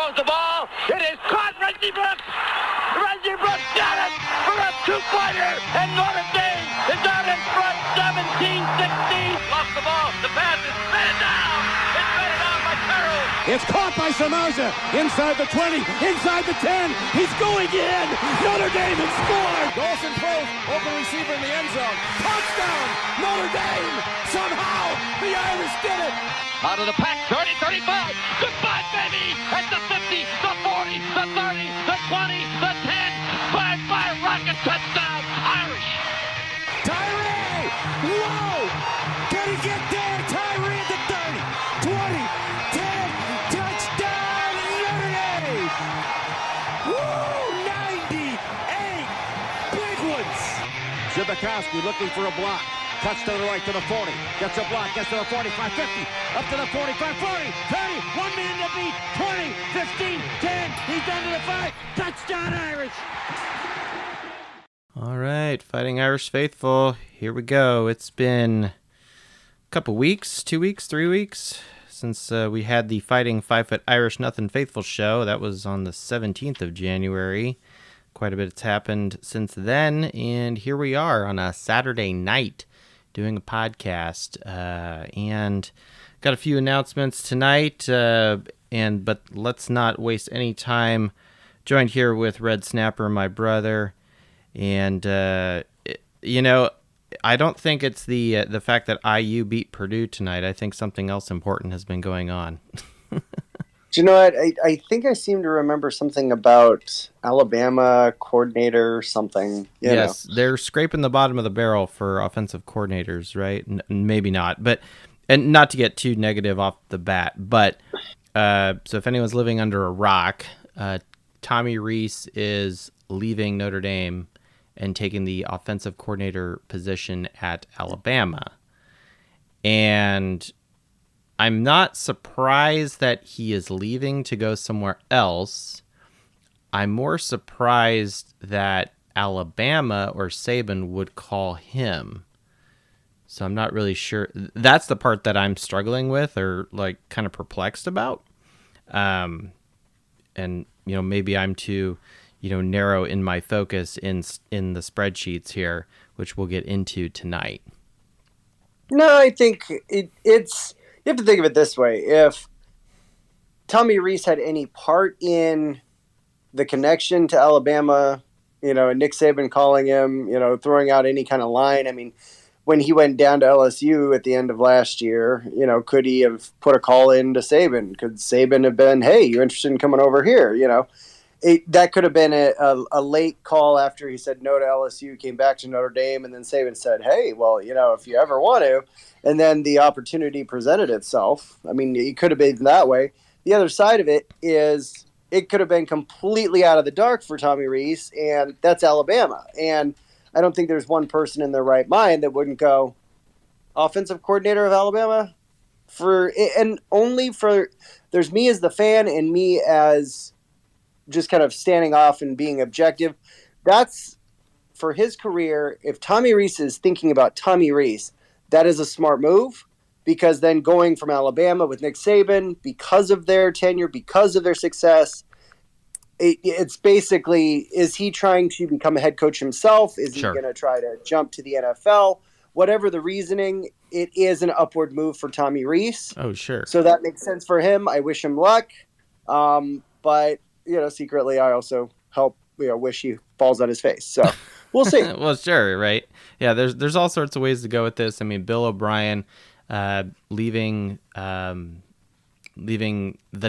throws the ball. It is caught. Reggie Brooks. Reggie Brooks got it for a two-pointer. And Notre Dame is out in front, 17-16. Lost the ball. The pass is batted down. It's batted down by Carroll. It's caught by Samaja. Inside the 20. Inside the 10. He's going in. Notre Dame has scored. Golson throws. Open receiver in the end zone. Touchdown. Notre Dame. Somehow the Irish did it. Out of the pack, 30, 35. Goodbye, baby. At the 50, the 40, the 30, the 20, the 10. 5-5 rocket touchdown. Irish. Tyree. Whoa. Can he get there? Tyree at the 30, 20, 10. Touchdown, Notre Dame. Woo. 98. Big ones. Zibikowski looking for a block. Cuts to the right to the 40. Gets a block. Gets to the 45, 50. Up to the 45, 40, 30. 1 man to beat. 20, 15, 10. He's down to the 5. Touchdown, Irish. All right, Fighting Irish Faithful. Here we go. It's been a couple weeks, 2 weeks, 3 weeks since we had the Fighting 5-Foot Irish Nothing Faithful show. That was on the 17th of January. Quite a bit has happened since then, and here we are on a Saturday night doing a podcast, and got a few announcements tonight, but let's not waste any time. Joined here with Red Snapper, my brother, and I don't think it's the fact that IU beat Purdue tonight. I think something else important has been going on. Do you know what? I think I seem to remember something about Alabama coordinator or something. Yes, they're scraping the bottom of the barrel for offensive coordinators, right? Maybe not, and not to get too negative off the bat, but so if anyone's living under a rock, Tommy Rees is leaving Notre Dame and taking the offensive coordinator position at Alabama. And I'm not surprised that he is leaving to go somewhere else. I'm more surprised that Alabama or Saban would call him. So I'm not really sure. That's the part that I'm struggling with or like kind of perplexed about. And maybe I'm too, narrow in my focus in the spreadsheets here, which we'll get into tonight. No, I think it's. You have to think of it this way. If Tommy Rees had any part in the connection to Alabama, and Nick Saban calling him, throwing out any kind of line, I mean, when he went down to LSU at the end of last year, could he have put a call in to Saban? Could Saban have been, hey, you interested in coming over here? That could have been a late call after he said no to LSU, came back to Notre Dame, and then Saban said, hey, well, if you ever want to, and then the opportunity presented itself. I mean, it could have been that way. The other side of it is it could have been completely out of the dark for Tommy Rees, and that's Alabama. And I don't think there's one person in their right mind that wouldn't go offensive coordinator of Alabama there's me as the fan and me as just kind of standing off and being objective. That's for his career. If Tommy Rees is thinking about Tommy Rees, that is a smart move, because then going from Alabama with Nick Saban, because of their tenure, because of their success, it's basically, is he trying to become a head coach himself? Is he going to try to jump to the NFL? Whatever the reasoning, it is an upward move for Tommy Rees. Oh, sure. So that makes sense for him. I wish him luck. But, secretly I also wish he falls on his face. So we'll see. Well, sure, right? Yeah, there's all sorts of ways to go with this. I mean, Bill O'Brien leaving the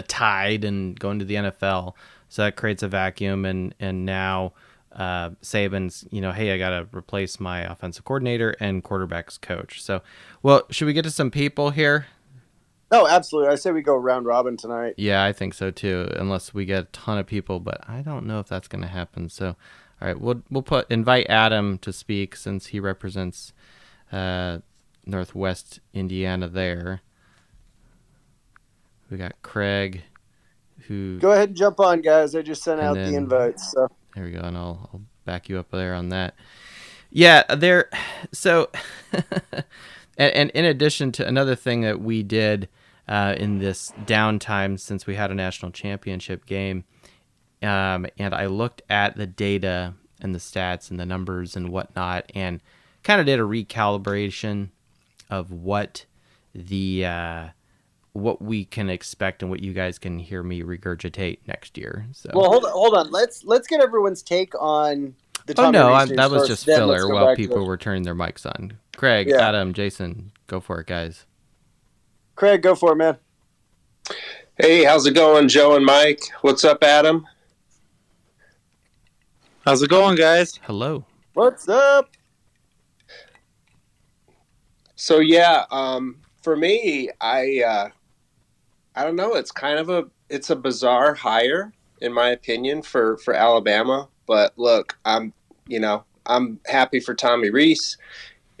Tide and going to the NFL, so that creates a vacuum. And now Saban's, hey, I got to replace my offensive coordinator and quarterbacks coach. So, well, should we get to some people here? Oh, absolutely. I say we go round robin tonight. Yeah, I think so too, unless we get a ton of people, but I don't know if that's going to happen. So, all right, we'll invite Adam to speak since he represents Northwest Indiana there. We got Craig, who... Go ahead and jump on, guys. I just sent out the invites. So. There we go, and I'll back you up there on that. Yeah, so... and in addition to another thing that we did in this downtime since we had a national championship game. And I looked at the data and the stats and the numbers and whatnot, and kind of did a recalibration of what we can expect and what you guys can hear me regurgitate next year. So, Well, hold on. Let's get everyone's take on the oh Tommy no, Reese news that was first, just then let's filler go while back to people the- were turning their mics on. Craig, Yeah. Adam, Jason, go for it, guys. Craig, go for it, man. Hey, how's it going, Joe and Mike? What's up, Adam? How's it going, guys? Hello. What's up? So yeah, for me, I don't know. It's kind of a bizarre hire in my opinion for Alabama. But look, I'm happy for Tommy Reese,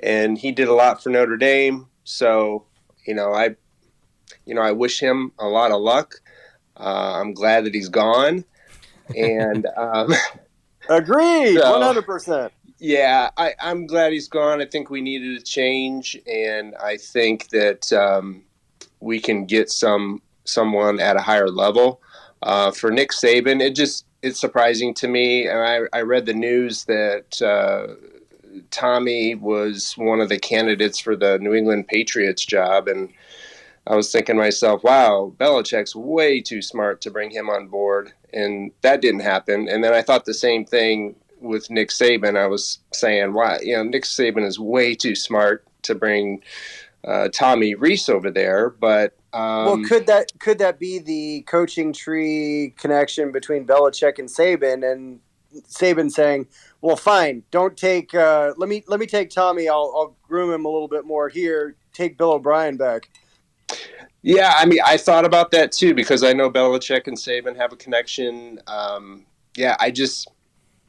and he did a lot for Notre Dame. So I wish him a lot of luck. I'm glad that he's gone, and Agreed, So- 100%. yeah, I'm glad he's gone. I think we needed a change, and I think that we can get someone at a higher level. For Nick Saban, it's surprising to me. And I read the news that Tommy was one of the candidates for the New England Patriots job, and I was thinking to myself, wow, Belichick's way too smart to bring him on board, and that didn't happen. And then I thought the same thing with Nick Saban. I was saying, why, Nick Saban is way too smart to bring Tommy Reese over there. But Well, could that be the coaching tree connection between Belichick and Saban saying, "Well, fine, don't take. Let me take Tommy. I'll groom him a little bit more here. Take Bill O'Brien back." yeah, I mean, I thought about that too because I know Belichick and Saban have a connection.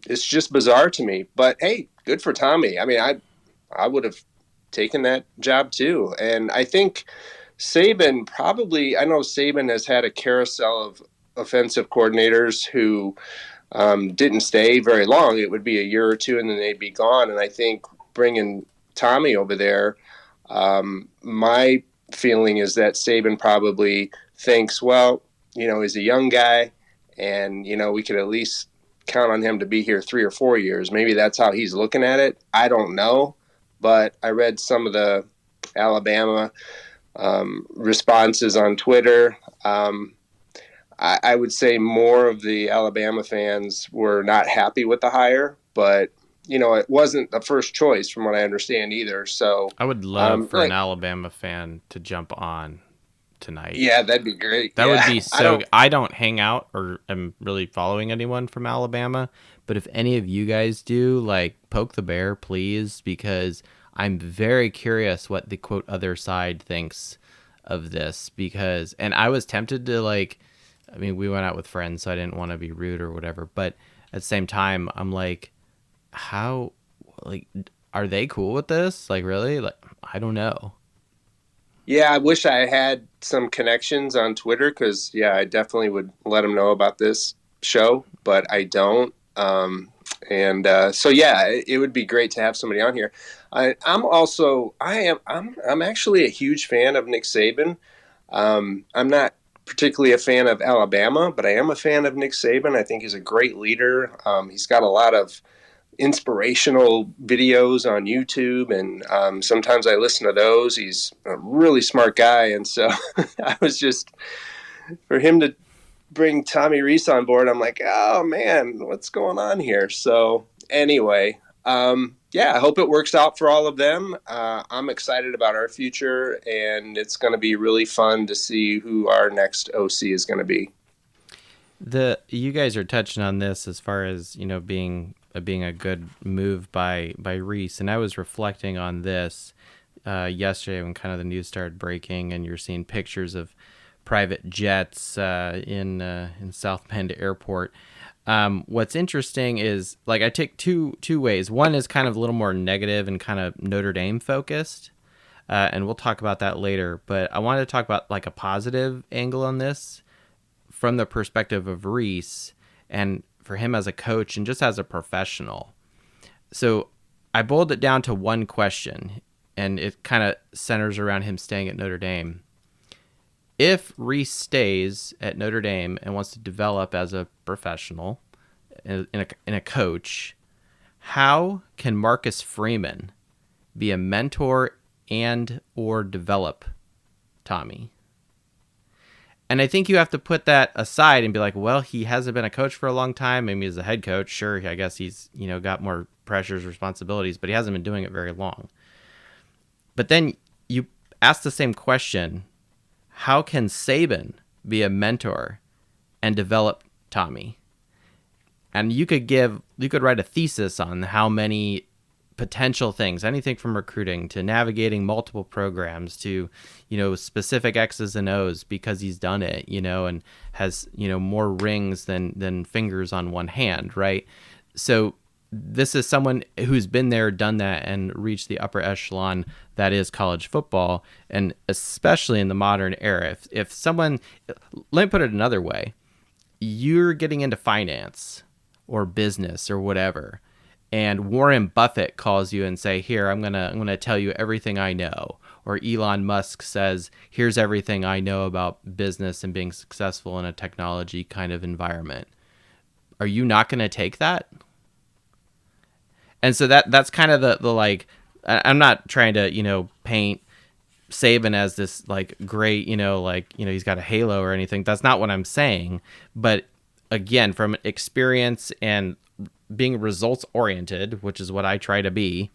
It's just bizarre to me. But hey, good for Tommy. I mean, I would have taken that job too, and I think Saban probably. I know Saban has had a carousel of offensive coordinators who didn't stay very long. It would be a year or two, and then they'd be gone. And I think bringing Tommy over there, my feeling is that Saban probably thinks, well, he's a young guy, and we could at least count on him to be here 3 or 4 years. Maybe that's how he's looking at it. I don't know, but I read some of the Alabama responses on Twitter. I would say more of the Alabama fans were not happy with the hire, but it wasn't the first choice from what I understand either. So I would love for an Alabama fan to jump on tonight. Yeah, that'd be great. That Yeah. would be so. I don't hang out or am really following anyone from Alabama, but if any of you guys do, poke the bear, please, because I'm very curious what the quote other side thinks of this. And I was tempted to we went out with friends, so I didn't want to be rude or whatever. But at the same time, I'm like, how, are they cool with this? Really? I don't know. Yeah, I wish I had some connections on Twitter because, I definitely would let them know about this show, but I don't. It would be great to have somebody on here. I'm actually a huge fan of Nick Saban. I'm not particularly a fan of Alabama, but I am a fan of Nick Saban. I think he's a great leader. He's got a lot of inspirational videos on YouTube, and sometimes I listen to those. He's a really smart guy, and so I was just, for him to bring Tommy Reese on board, I'm like, oh man, what's going on here? So anyway, I hope it works out for all of them. I'm excited about our future, and it's going to be really fun to see who our next OC is going to be. You guys are touching on this as far as being a good move by Reese, and I was reflecting on this yesterday when kind of the news started breaking, and you're seeing pictures of private jets in South Bend Airport. What's interesting is I take two ways. One is kind of a little more negative and kind of Notre Dame focused, and we'll talk about that later. But I wanted to talk about a positive angle on this from the perspective of Reese and for him as a coach and just as a professional. So I boiled it down to one question, and it kind of centers around him staying at Notre Dame. if Reese stays at Notre Dame and wants to develop as a professional, in a coach, how can Marcus Freeman be a mentor and or develop Tommy? And I think you have to put that aside and be like, well, he hasn't been a coach for a long time. Maybe he's a head coach. Sure, I guess he's, got more pressures, responsibilities, but he hasn't been doing it very long. But then you ask the same question, how can Saban be a mentor and develop Tommy? And you could write a thesis on how many potential things, anything from recruiting to navigating multiple programs to, specific X's and O's because he's done it, and has, more rings than fingers on one hand, right? So this is someone who's been there, done that, and reached the upper echelon that is college football, and especially in the modern era. If someone, let me put it another way, you're getting into finance or business or whatever, and Warren Buffett calls you and say, here, I'm gonna tell you everything I know. Or Elon Musk says, here's everything I know about business and being successful in a technology kind of environment. Are you not going to take that? And so that's kind of the like, I'm not trying to, paint Saban as this like great, he's got a halo or anything. That's not what I'm saying. But again, from experience and being results oriented, which is what I try to be,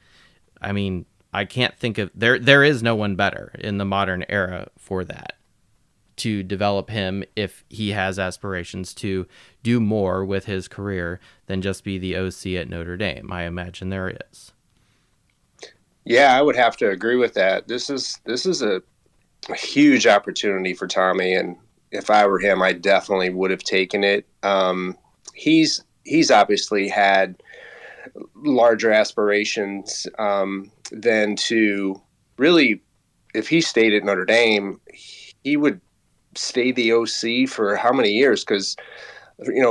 I mean, I can't think of there is no one better in the modern era for that, to develop him if he has aspirations to do more with his career than just be the OC at Notre Dame. I imagine there is. Yeah, I would have to agree with that. This is a huge opportunity for Tommy, and if I were him, I definitely would have taken it. He's obviously had larger aspirations than to really, if he stayed at Notre Dame, he would stay the OC for how many years? Because,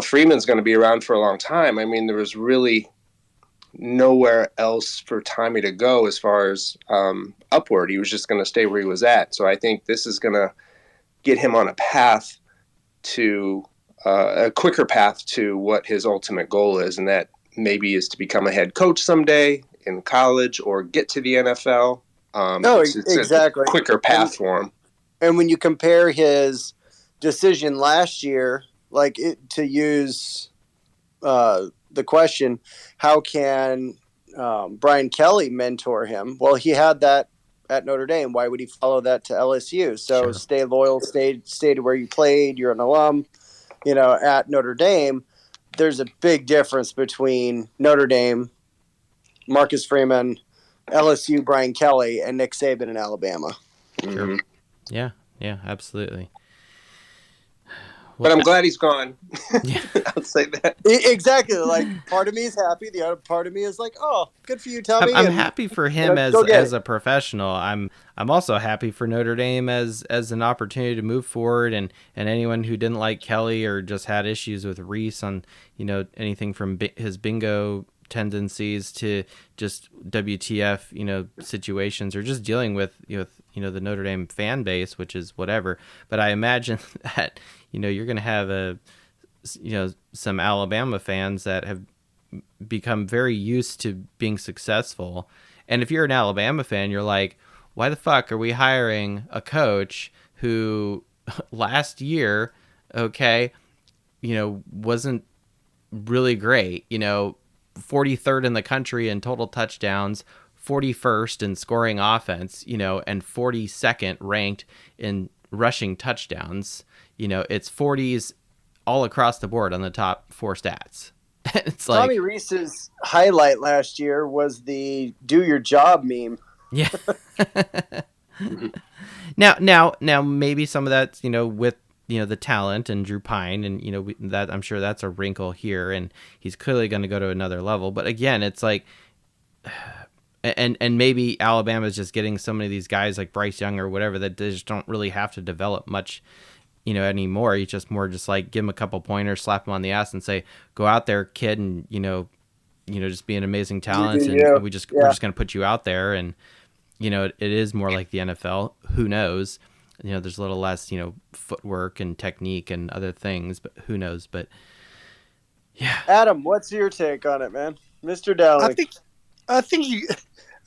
Freeman's going to be around for a long time. I mean, there was really nowhere else for Tommy to go as far as upward. He was just going to stay where he was at. So I think this is going to get him on a path to a quicker path to what his ultimate goal is, and that maybe is to become a head coach someday in college or get to the NFL. It's exactly. A quicker path for him. And when you compare his decision last year, to use the question, how can Brian Kelly mentor him? Well, he had that at Notre Dame. Why would he follow that to LSU? So Sure. Stay loyal, stay to where you played. You're an alum, at Notre Dame. There's a big difference between Notre Dame, Marcus Freeman, LSU, Brian Kelly, and Nick Saban in Alabama. Sure. Mm-hmm. Yeah, absolutely. But I'm glad he's gone. Yeah. I'll say that. Exactly. Like, part of me is happy. The other part of me is like, oh, good for you, Tommy. I'm happy for him as it. a professional. I'm also happy for Notre Dame as an opportunity to move forward, and anyone who didn't like Kelly or just had issues with Reese on, anything from his bingo tendencies to just WTF, situations, or just dealing with, the Notre Dame fan base, which is whatever. But I imagine that, you're going to have some Alabama fans that have become very used to being successful. And if you're an Alabama fan, you're like, why the fuck are we hiring a coach who last year, wasn't really great, 43rd in the country in total touchdowns, 41st in scoring offense, and 42nd ranked in rushing touchdowns. It's 40s all across the board on the top four stats. It's like Tommy Reese's highlight last year was the "do your job" meme. Yeah. Now maybe some of that's, with, the talent and Drew Pine, and, that I'm sure that's a wrinkle here, and he's clearly going to go to another level. But again, it's like, and maybe Alabama's just getting so many of these guys like Bryce Young or whatever that they just don't really have to develop much, anymore. You just like give him a couple pointers, slap him on the ass and say, go out there, kid, and, just be an amazing talent. And we're just going to put you out there. And, it is more like the NFL. Who knows? there's a little less, footwork and technique and other things, but who knows? But yeah, Adam, what's your take on it, man? Mr. I Dowling.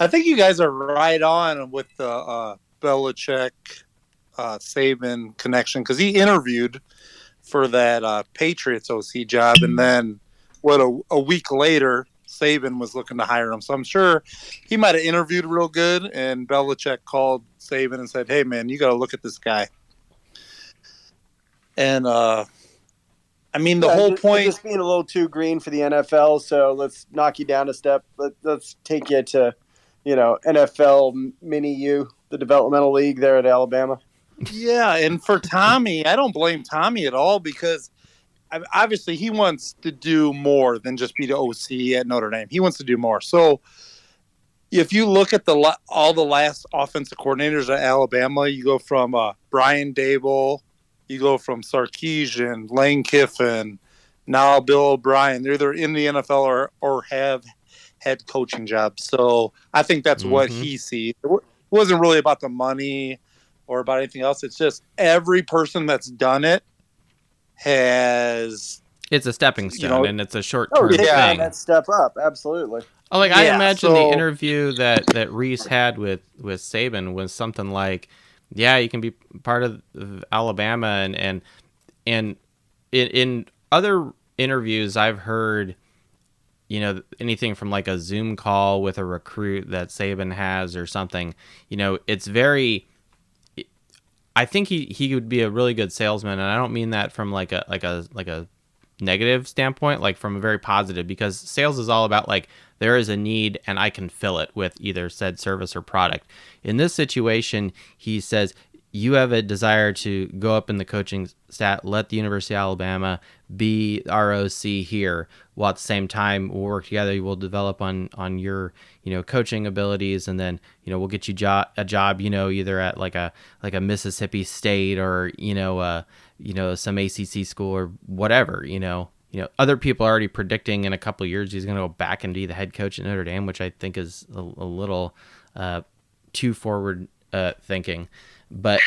think you guys are right on with the Belichick Saban connection, because he interviewed for that Patriots OC job, and then a week later Saban was looking to hire him. So I'm sure he might have interviewed real good, and Belichick called Saban and said, "Hey man, you got to look at this guy." And I mean, the whole point, just being a little too green for the NFL, so let's knock you down a step. Let's take you to, NFL mini U, the developmental league there at Alabama. yeah. And for Tommy, I don't blame Tommy at all, because obviously he wants to do more than just be the OC at Notre Dame. He wants to do more. So if you look at all the last offensive coordinators at Alabama, you go from Brian Dable, you go from Sarkisian, Lane Kiffin, now Bill O'Brien. They're either in the NFL or have head coaching jobs. So I think that's what he sees. It wasn't really about the money or about anything else. It's just every person that's done it has... It's a stepping stone, and it's a short-term thing. That step up, absolutely. Oh, I imagine the interview that Reese had with Saban was something like, "Yeah, you can be part of Alabama," and in other interviews I've heard, anything from like a Zoom call with a recruit that Saban has or something. It's very. I think he would be a really good salesman, and I don't mean that from like a negative standpoint, like from a very positive, because sales is all about like there is a need and I can fill it with either said service or product. In this situation, he says you have a desire to go up in the coaching stat, let the University of Alabama be ROC here, while at the same time we'll work together. We'll develop on your coaching abilities, and then we'll get you a job either at like a Mississippi State or some ACC school or whatever. Other people are already predicting in a couple of years he's going to go back and be the head coach at Notre Dame, which I think is a little too forward thinking, but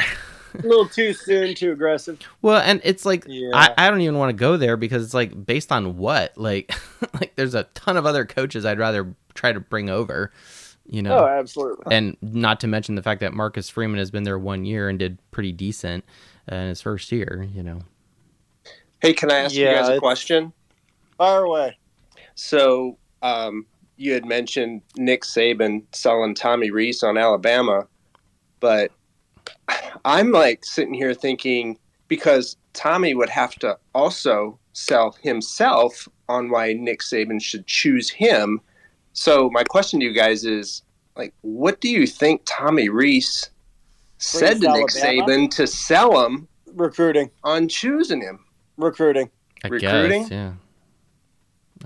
a little too soon, too aggressive. Well, and it's like I don't even want to go there, because it's like based on what, like there's a ton of other coaches I'd rather try to bring over. Oh, absolutely. And not to mention the fact that Marcus Freeman has been there 1 year and did pretty decent in his first year. Hey, can I ask you guys a question? Fire away. So you had mentioned Nick Saban selling Tommy Rees on Alabama, but I'm like sitting here thinking, because Tommy would have to also sell himself on why Nick Saban should choose him. So my question to you guys is, like, what do you think Tommy Rees said to Nick Saban to sell him? Recruiting. On choosing him. Recruiting. I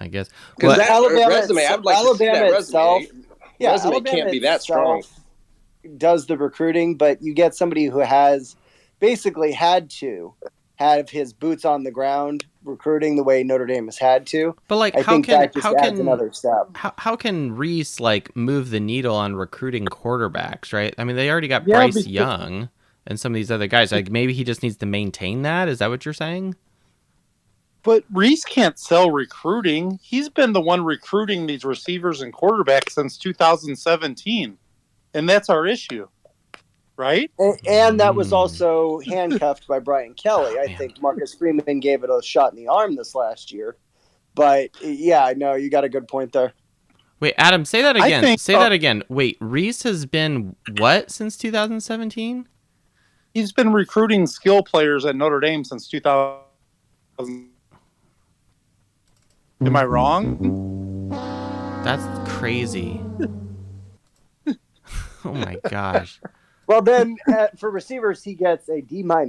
guess. Because that Alabama resume, I'd like to see that resume. Itself, resume Alabama can't be that strong. Does the recruiting, but you get somebody who has basically had to have his boots on the ground recruiting the way Notre Dame has had to. But like, I think that just adds another step. How can Reese like move the needle on recruiting quarterbacks, right? I mean, they already got Bryce Young and some of these other guys. Like, maybe he just needs to maintain that. Is that what you're saying? But Reese can't sell recruiting. He's been the one recruiting these receivers and quarterbacks since 2017. And that's our issue, right? And that was also handcuffed by Brian Kelly. I think Marcus Freeman gave it a shot in the arm this last year. But, yeah, no, you got a good point there. Wait, Adam, say that again. That again. Wait, Reese has been what since 2017? He's been recruiting skill players at Notre Dame since 2000. Am I wrong? That's crazy. Oh my gosh. Well, then for receivers, he gets a D-. Oh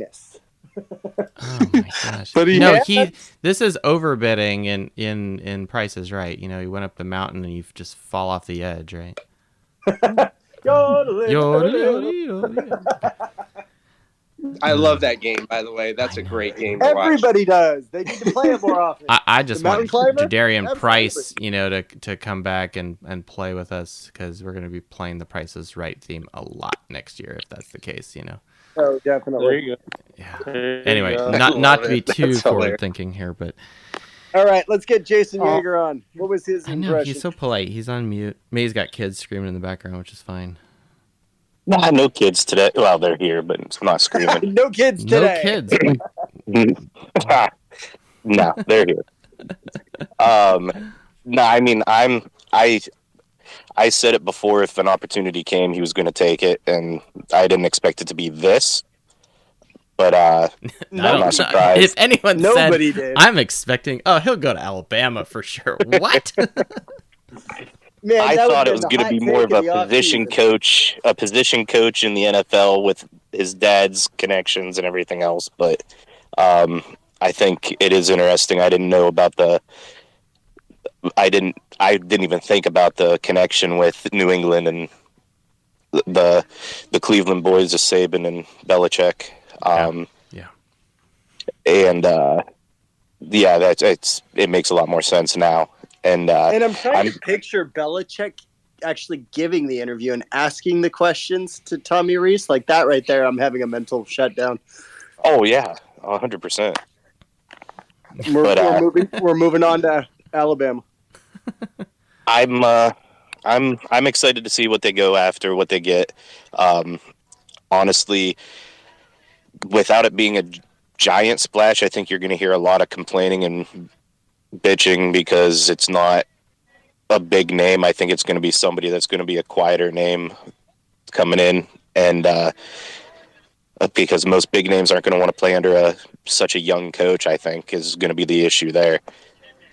my gosh. But this is overbidding in Price is Right. He went up the mountain and you just fall off the edge, right? I love that game, by the way. That's a great game to watch. Everybody does. They need to play it more often. I just want Jadarian Price, to come back and play with us, because we're going to be playing the Price is Right theme a lot next year, if that's the case, Oh, definitely. There you go. Yeah. There you Anyway, go. not Love to be it. too That's forward hilarious. thinking here, but All right, let's get Jason Oh. Yeager on. What was his I know impression? he's so polite. He's on mute. May's got kids screaming in the background, which is fine. Nah, no kids today. Well, they're here, but it's not screaming. No kids No today. kids. No, they're here. No, I mean, I said it before. If an opportunity came, he was going to take it, and I didn't expect it to be this. But I'm not surprised. If anyone Nobody said, did. I'm expecting, he'll go to Alabama for sure. What? Man, I that thought would've it was been going to the be hot more take of a the position offseason. coach in the NFL with his dad's connections and everything else. But I think it is interesting. I didn't know about I didn't even think about the connection with New England and the Cleveland boys of Saban and Belichick. Yeah. And yeah, it makes a lot more sense now. And And I'm trying to picture Belichick actually giving the interview and asking the questions to Tommy Reese. Like that right there, I'm having a mental shutdown. oh yeah, 100%. We're moving on to Alabama. I'm excited to see what they go after, what they get. Honestly, without it being a giant splash, I think you're going to hear a lot of complaining and bitching because it's not a big name. I think it's going to be somebody that's going to be a quieter name coming in, and because most big names aren't going to want to play under such a young coach, I think is going to be the issue. There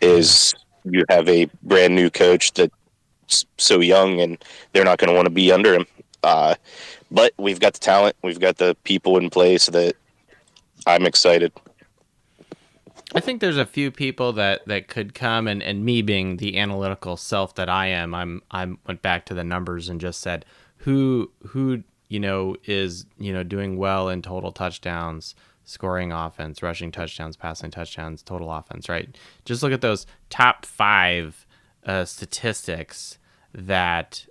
is you have a brand new coach that's so young, and they're not going to want to be under him. But we've got the talent, we've got the people in place that I'm excited. I think there's a few people that could come, and me being the analytical self that I am, I went back to the numbers and just said who is doing well in total touchdowns, scoring offense, rushing touchdowns, passing touchdowns, total offense, right? Just look at those top 5 statistics that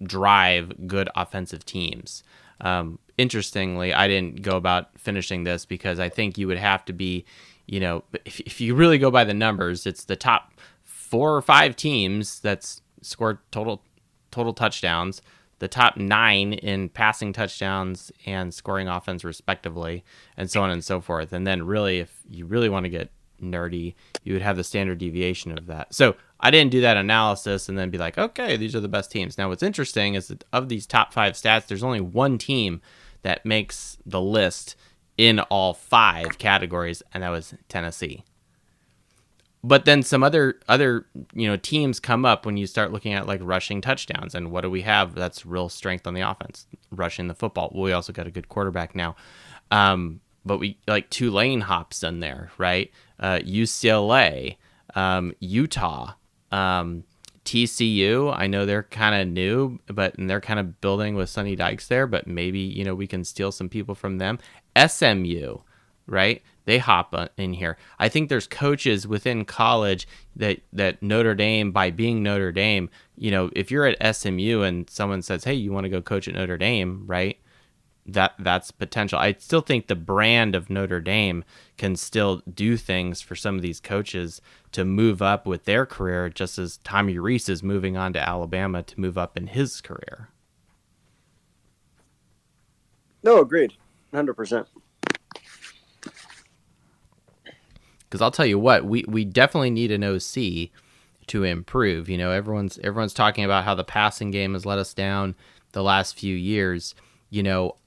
drive good offensive teams. Interestingly, I didn't go about finishing this because I think you would have to be, if you really go by the numbers, it's the top 4 or 5 teams that's scored total touchdowns, the top 9 in passing touchdowns and scoring offense respectively, and so on and so forth. And then really, if you really want to get nerdy, you would have the standard deviation of that. So I didn't do that analysis and then be like, okay, these are the best teams. Now what's interesting is that of these top 5 stats, there's only one team that makes the list in all 5 categories, and that was Tennessee. But then some other teams come up when you start looking at like rushing touchdowns, and what do we have? That's real strength on the offense, rushing the football. Well, we also got a good quarterback now, but we like Tulane hops in there, right? UCLA, Utah, TCU. I know they're kind of new, and they're kind of building with Sonny Dykes there, but maybe we can steal some people from them. SMU, right? They hop in here. I think there's coaches within college that Notre Dame, by being Notre Dame, if you're at SMU and someone says, hey, you want to go coach at Notre Dame, right? That's potential. I still think the brand of Notre Dame can still do things for some of these coaches to move up with their career, just as Tommy Reese is moving on to Alabama to move up in his career. No, agreed. 100%. Because I'll tell you what, we definitely need an OC to improve. Everyone's talking about how the passing game has let us down the last few years.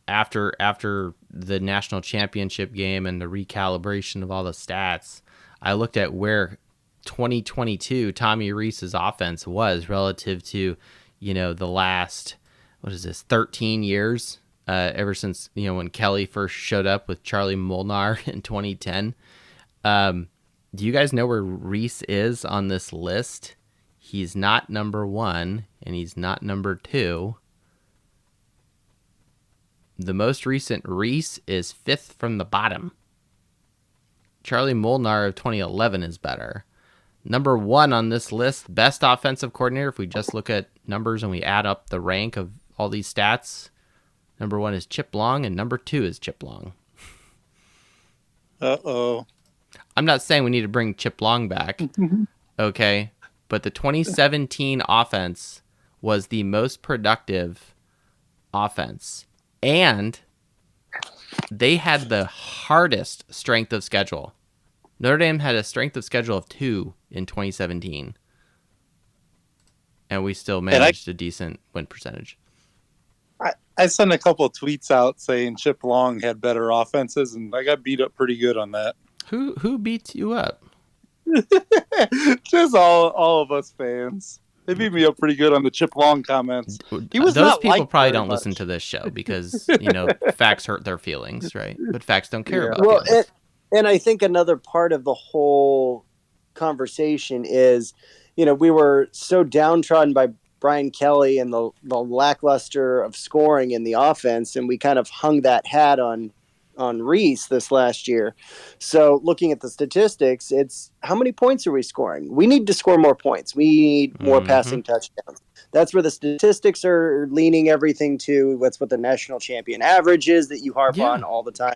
After the national championship game and the recalibration of all the stats, I looked at where 2022 Tommy Reese's offense was relative to, the last, 13 years, ever since, when Kelly first showed up with Charlie Molnar in 2010. Do you guys know where Reese is on this list? He's not number 1 and he's not number 2. The most recent Reese is 5th from the bottom. Charlie Molnar of 2011 is better. Number 1 on this list, best offensive coordinator, if we just look at numbers and we add up the rank of all these stats, Number 1 is Chip Long, and number 2 is Chip Long. Uh-oh. I'm not saying we need to bring Chip Long back, okay? But the 2017 offense was the most productive offense. And they had the hardest strength of schedule. Notre Dame had a strength of schedule of 2 in 2017. And we still managed a decent win percentage. I sent a couple of tweets out saying Chip Long had better offenses, and I got beat up pretty good on that. Who beat you up? Just all of us fans. They beat me up pretty good on the Chip Long comments. He was Those not people liked probably very don't listen much. to this show because, facts hurt their feelings, right? But facts don't care about Well, feelings. and I think another part of the whole conversation is, we were so downtrodden by Brian Kelly and the lackluster of scoring in the offense, and we kind of hung that hat on Reese this last year. So looking at the statistics, it's how many points are we scoring? We need to score more points. We need more passing touchdowns. That's where the statistics are leaning everything to. That's what the national champion average is that you harp on all the time.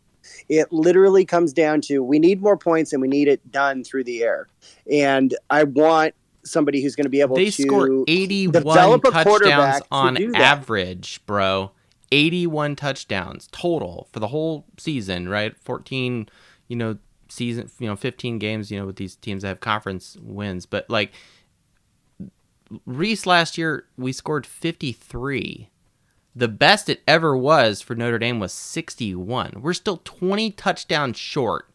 It literally comes down to we need more points and we need it done through the air. And I want somebody who's going to be able They to score 81 develop a touchdowns quarterback on to do that. average, bro. 81 touchdowns total for the whole season, right? 14, season, 15 games, with these teams that have conference wins. But like Reese last year, we scored 53. The best it ever was for Notre Dame was 61. We're still 20 touchdowns short.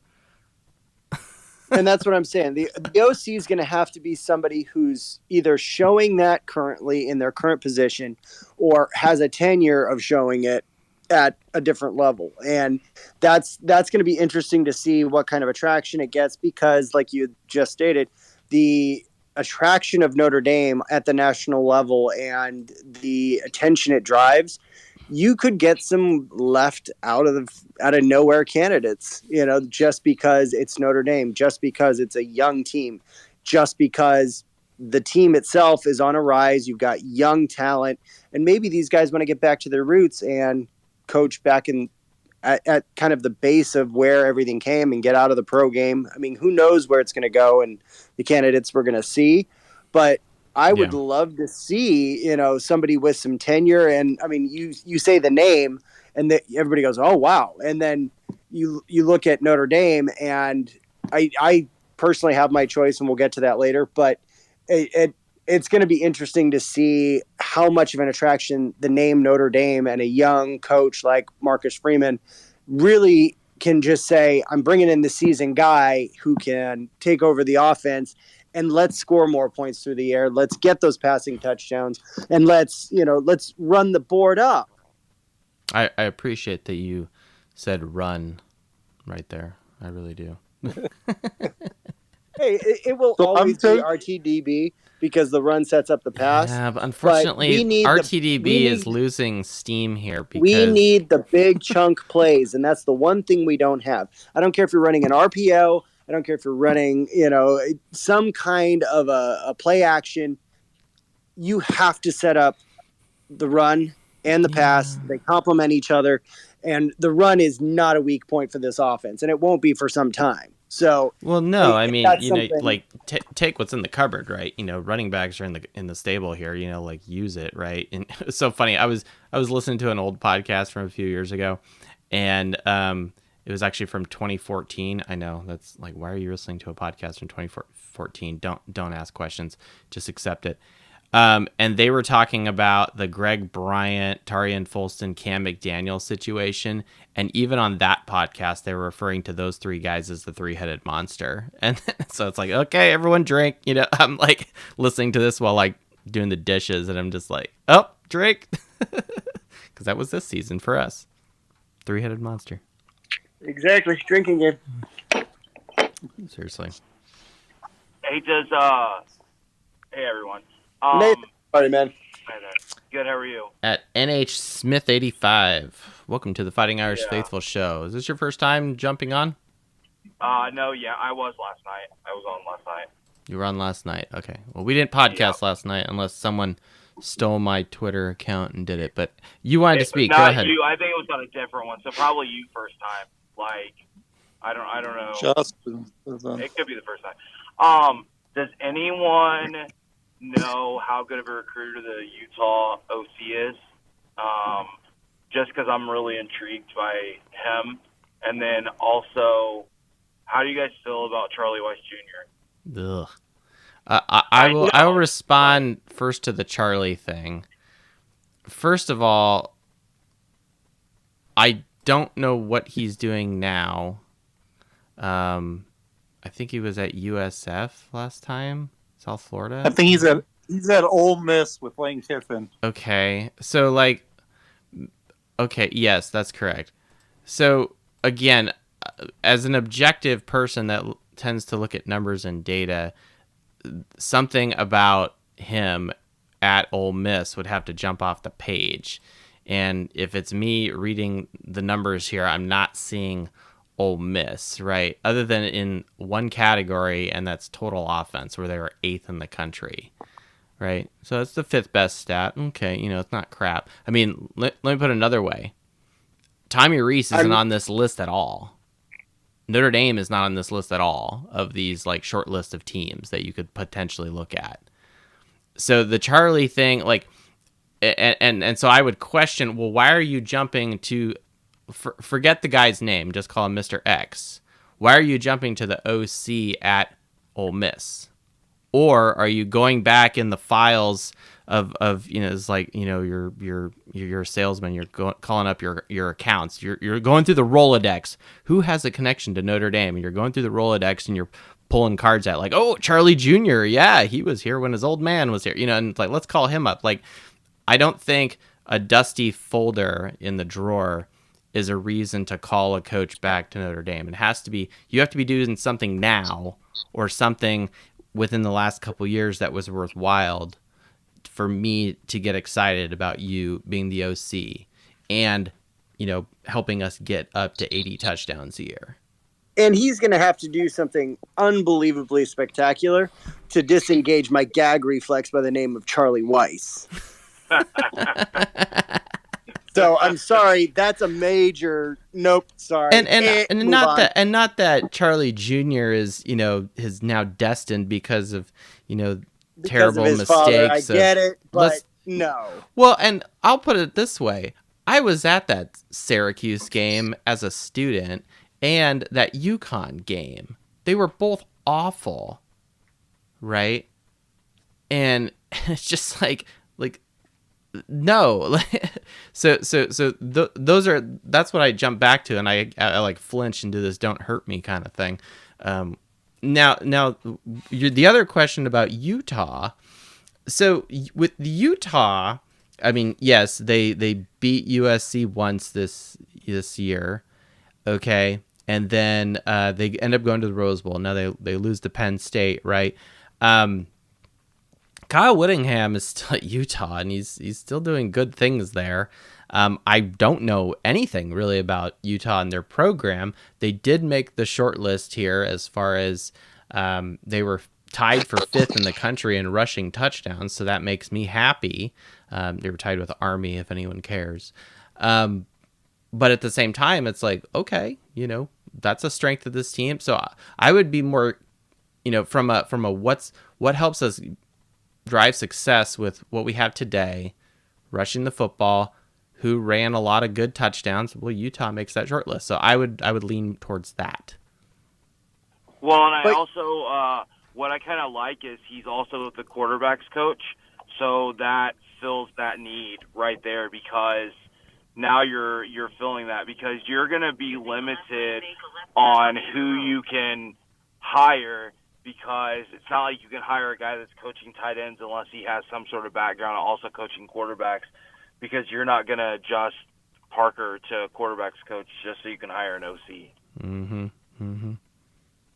And that's what I'm saying. The OC is going to have to be somebody who's either showing that currently in their current position or has a tenure of showing it at a different level. And that's going to be interesting to see what kind of attraction it gets because, like you just stated, the attraction of Notre Dame at the national level and the attention it drives, you could get some left out of nowhere candidates, just because it's Notre Dame, just because it's a young team, just because the team itself is on a rise. You've got young talent, and maybe these guys want to get back to their roots and coach back at kind of the base of where everything came and get out of the pro game. I mean, who knows where it's going to go and the candidates we're going to see, but I would love to see, somebody with some tenure. And I mean, you say the name and everybody goes, oh, wow. And then you look at Notre Dame, and I personally have my choice, and we'll get to that later, but it's going to be interesting to see how much of an attraction the name Notre Dame and a young coach like Marcus Freeman really can just say, I'm bringing in the seasoned guy who can take over the offense and let's score more points through the air. Let's get those passing touchdowns and let's run the board up. I appreciate that you said run right there. I really do. Hey, it will always be RTDB because the run sets up the pass. Yeah, but unfortunately, RTDB is losing steam here because we need the big chunk plays, and that's the one thing we don't have. I don't care if you're running an RPO. I don't care if you're running, some kind of a play action. You have to set up the run and the pass. They complement each other, and the run is not a weak point for this offense, and it won't be for some time. So, well, no, I mean, take what's in the cupboard, right? Running backs are in the stable here. Use it, right? And it's so funny. I was listening to an old podcast from a few years ago, and it was actually from 2014. I know that's like, why are you listening to a podcast from 2014? Don't ask questions, just accept it. And they were talking about the Greg Bryant, Tarian Folston, Cam McDaniel situation. And even on that podcast, they were referring to those three guys as the three-headed monster. And so it's like, okay, everyone drink. I'm like listening to this while like doing the dishes. And I'm just like, oh, drink. Because that was this season for us. Three-headed monster. Exactly. Drinking game. Seriously. Hey, hey, everyone. Nathan, sorry, man. Hi there. Good, how are you? At NH Smith 85. Welcome to the Fighting Irish Faithful Show. Is this your first time jumping on? No, I was last night. I was on last night. You were on last night. Okay. Well, we didn't podcast last night unless someone stole my Twitter account and did it. But you wanted to speak. Go Not ahead. you. I think it was on a different one. So probably you first time. Like, I don't know. Justin. It could be the first time. Does anyone know how good of a recruiter the Utah OC is? Just because I'm really intrigued by him. And then also, how do you guys feel about Charlie Weiss Jr.? Ugh. I will respond first to the Charlie thing. First of all, I don't know what he's doing now. I think he was at USF last time, South Florida. I think he's at Ole Miss with Lane Kiffin. Okay, so yes, that's correct. So again, as an objective person that tends to look at numbers and data, something about him at Ole Miss would have to jump off the page. And if it's me reading the numbers here, I'm not seeing Ole Miss, right? Other than in one category, and that's total offense, where they were 8th in the country, right? So it's the 5th best stat. Okay, it's not crap. I mean, let me put it another way. Tommy Rees isn't on this list at all. Notre Dame is not on this list at all of these short list of teams that you could potentially look at. So the Charlie thing, and so I would question, well, why are you jumping to forget the guy's name, just call him Mr. X. Why are you jumping to the OC at Ole Miss? Or are you going back in the files of it's you're a salesman, you're calling up your accounts, you're going through the Rolodex. Who has a connection to Notre Dame? And you're going through the Rolodex and you're pulling cards out Charlie Jr. Yeah, he was here when his old man was here. And it's let's call him up. I don't think a dusty folder in the drawer is a reason to call a coach back to Notre Dame. It has to be, you have to be doing something now or something within the last couple years that was worthwhile for me to get excited about you being the OC and, helping us get up to 80 touchdowns a year. And he's going to have to do something unbelievably spectacular to disengage my gag reflex by the name of Charlie Weiss. So I'm sorry, that's a major nope. Sorry, and not that Charlie Jr. is now destined because of terrible of his mistakes. Father. I get it, but no. Well, and I'll put it this way: I was at that Syracuse game as a student and that UConn game. They were both awful, right? And it's just no. That's what I jump back to, and I flinch and do this "don't hurt me" kind of thing. Now the other question about Utah. So with Utah, I mean, yes, they beat USC once this year, okay, and then they end up going to the Rose Bowl. Now they lose to Penn State, right? Kyle Whittingham is still at Utah, and he's still doing good things there. I don't know anything really about Utah and their program. They did make the short list here as far as they were tied for 5th in the country in rushing touchdowns, so that makes me happy. They were tied with Army, if anyone cares. But at the same time, it's okay, that's a strength of this team. So I would be more, from a what helps us drive success with what we have today, rushing the football, who ran a lot of good touchdowns. Well, Utah makes that short list, so I would lean towards that. Well, and I also what I kind of like is he's also the quarterbacks coach, so that fills that need right there because now you're filling that because you're going to be limited on who you can hire. Because it's not like you can hire a guy that's coaching tight ends unless he has some sort of background also coaching quarterbacks, because you're not going to adjust Parker to quarterbacks coach just so you can hire an OC. Mm-hmm. Mm-hmm.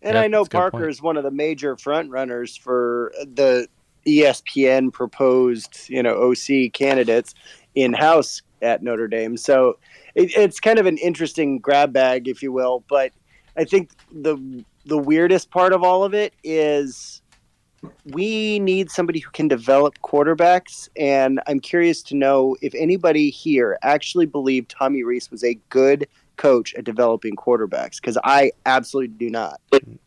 And I know Parker is one of the major front runners for the ESPN proposed, OC candidates in-house at Notre Dame. So it's kind of an interesting grab bag, if you will. But I think the weirdest part of all of it is we need somebody who can develop quarterbacks, and I'm curious to know if anybody here actually believed Tommy Rees was a good coach at developing quarterbacks, because I absolutely do not.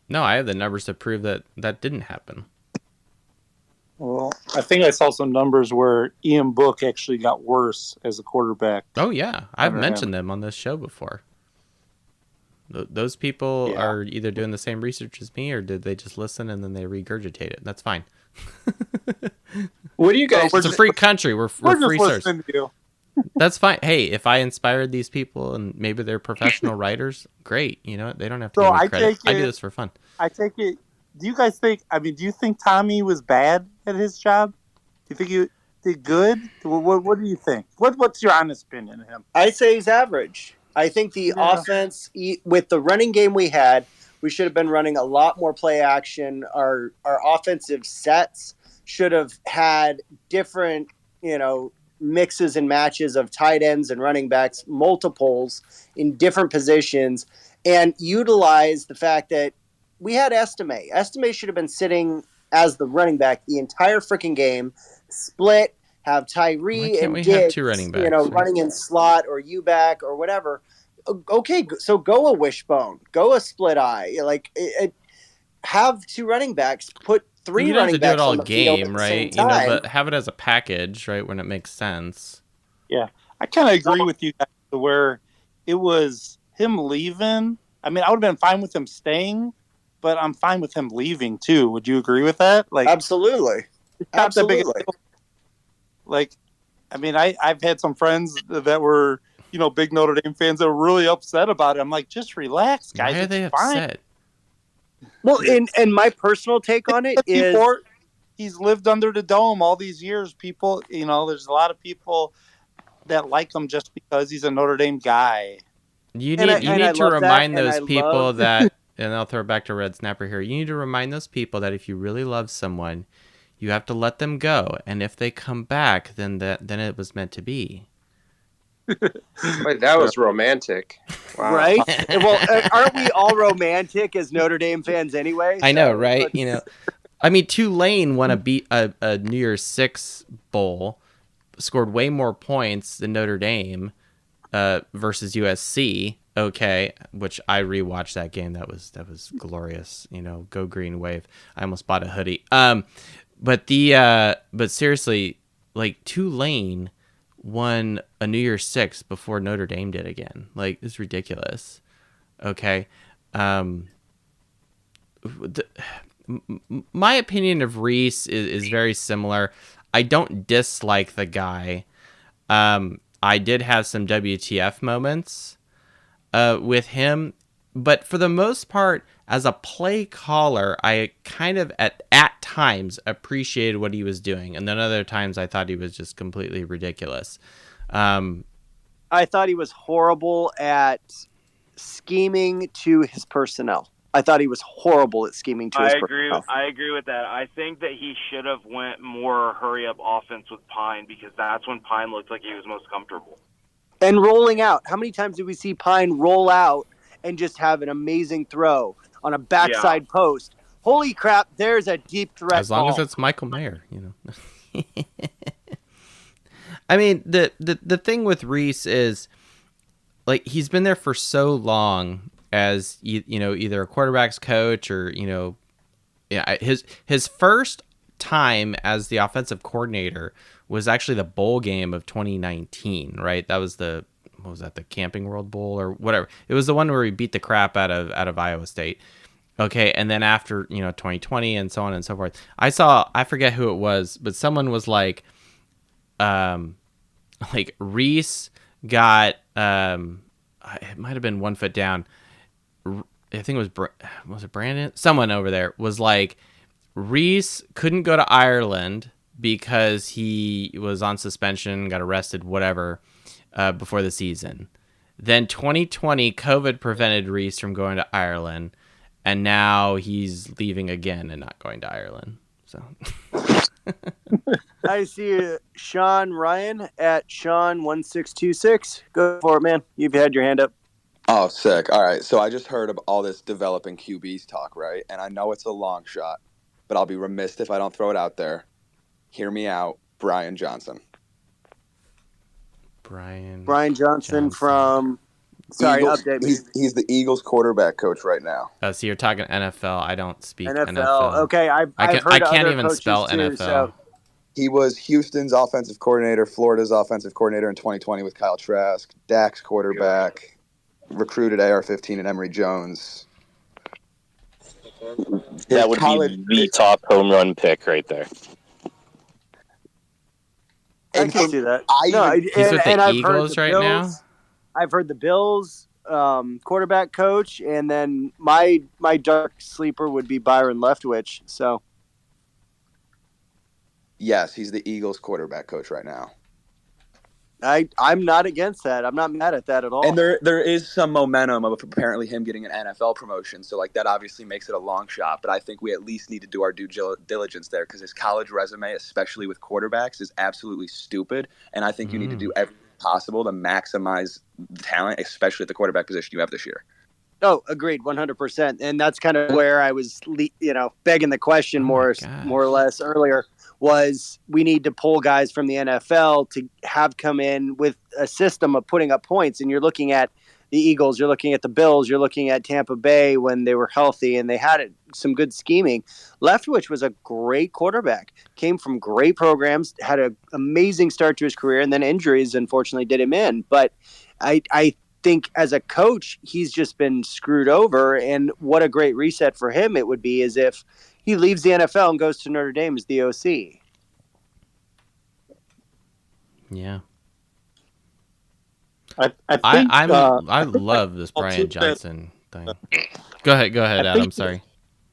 No, I have the numbers to prove that that didn't happen. Well, I think I saw some numbers where Ian Book actually got worse as a quarterback. Oh yeah, I've Under mentioned him. them on this show before. Those people Yeah. are either doing the same research as me, or did they just listen and then they regurgitate it? That's fine. What do you guys? It's a free country. We're We're just free source. listening to you. That's fine. Hey, if I inspired these people and maybe they're professional writers, great. You know, they don't have to So give me I credit. take I do it- this for fun. I take it. Do you guys think? I mean, do you think Tommy was bad at his job? Do you think he did good? What do you think? What's your honest opinion of him? I say he's average. I think the offense, with the running game we had, we should have been running a lot more play action. Our offensive sets should have had different, mixes and matches of tight ends and running backs, multiples in different positions, and utilize the fact that we had Estime. Estime should have been sitting as the running back the entire freaking game, split. Have Why Tyree can't and we have Diggs, two running backs? running in slot or U back or whatever. Okay, so go a wishbone, go a split eye, have two running backs, put three You don't have running to do it backs all on the field at game, the same right? time. But have it as a package, right? When it makes sense. Yeah, I kind of agree with you guys where it was him leaving. I mean, I would have been fine with him staying, but I'm fine with him leaving too. Would you agree with that? Like, Absolutely. it's not that big a Absolutely. deal. Like, I mean, I've had some friends that were, big Notre Dame fans that were really upset about it. I'm like, just relax, guys. Why are they It's fine. upset? Well, and my personal take on it is Before he's lived under the dome all these years, people, there's a lot of people that like him just because he's a Notre Dame guy. You And I need to love that, remind and those I people love- that, and I'll throw it back to Red Snapper here. You need to remind those people that if you really love someone, you have to let them go, and if they come back, then it was meant to be. Wait, that was romantic. Wow. right. Well, aren't we all romantic as Notre Dame fans anyway? I know, So, right? I mean, Tulane won a New Year's Six bowl, scored way more points than Notre Dame versus USC. Okay, which I rewatched that game. That was glorious. Go Green Wave. I almost bought a hoodie. But seriously, like Tulane won a New Year's Six before Notre Dame did again. Like, it's ridiculous. Okay. My opinion of Reese is very similar. I don't dislike the guy. I did have some WTF moments with him, but for the most part, as a play caller, I kind of at times appreciated what he was doing, and then other times I thought he was just completely ridiculous. I thought he was horrible at scheming to his personnel. I thought he was horrible at scheming to his personnel. I agree with that. I think that he should have went more hurry up offense with Pine, because that's when Pine looked like he was most comfortable. And rolling out. How many times did we see Pine roll out and just have an amazing throw on a backside post? Holy crap, there's a deep threat As long as ball. it's Michael Mayer, I mean, the thing with Reese is, like, he's been there for so long as either a quarterback's coach or his first time as the offensive coordinator was actually the bowl game of 2019, right? That was what was that, the Camping World Bowl or whatever? It was the one where he beat the crap out of Iowa State. Okay, and then after 2020 and so on and so forth, I forget who it was, but someone was like Reese got it might have been 1 foot down. I think it was it Brandon? Someone over there was like, Reese couldn't go to Ireland because he was on suspension, got arrested, whatever, before the season. Then 2020, COVID prevented Reese from going to Ireland, and now he's leaving again and not going to Ireland. So I see Sean Ryan at Sean1626. Go for it, man. You've had your hand up. Oh, sick. All right. So I just heard of all this developing QBs talk, right? And I know it's a long shot, but I'll be remiss if I don't throw it out there. Hear me out, Brian Johnson. Brian Johnson from. Sorry, Eagles, update me. he's the Eagles quarterback coach right now. So you're talking NFL. I don't speak NFL. NFL. Okay, I've heard I can't other even coaches spell too, NFL. So. He was Houston's offensive coordinator, Florida's offensive coordinator in 2020 with Kyle Trask, Dak's quarterback, recruited AR-15 and Emory Jones. That would be the top home run pick right there. I can see that. He's with the Eagles right now. I've heard the Bills quarterback coach, and then my dark sleeper would be Byron Leftwich. So, yes, he's the Eagles quarterback coach right now. I'm not against that. I'm not mad at that at all. And there is some momentum of apparently him getting an NFL promotion. So, like, that obviously makes it a long shot. But I think we at least need to do our due diligence there because his college resume, especially with quarterbacks, is absolutely stupid. And I think you need to do everything possible to maximize the talent, especially at the quarterback position you have this year. Oh, agreed, 100%. And that's kind of where I was, begging the question more or less earlier. Was we need to pull guys from the NFL to have come in with a system of putting up points. And you're looking at the Eagles, you're looking at the Bills, you're looking at Tampa Bay when they were healthy and they had some good scheming. Leftwich was a great quarterback, came from great programs, had an amazing start to his career, and then injuries unfortunately did him in. But I think as a coach, he's just been screwed over. And what a great reset for him it would be is if he leaves the NFL and goes to Notre Dame as the OC. Yeah. I love this Brian Johnson thing. Go ahead, Adam. Sorry.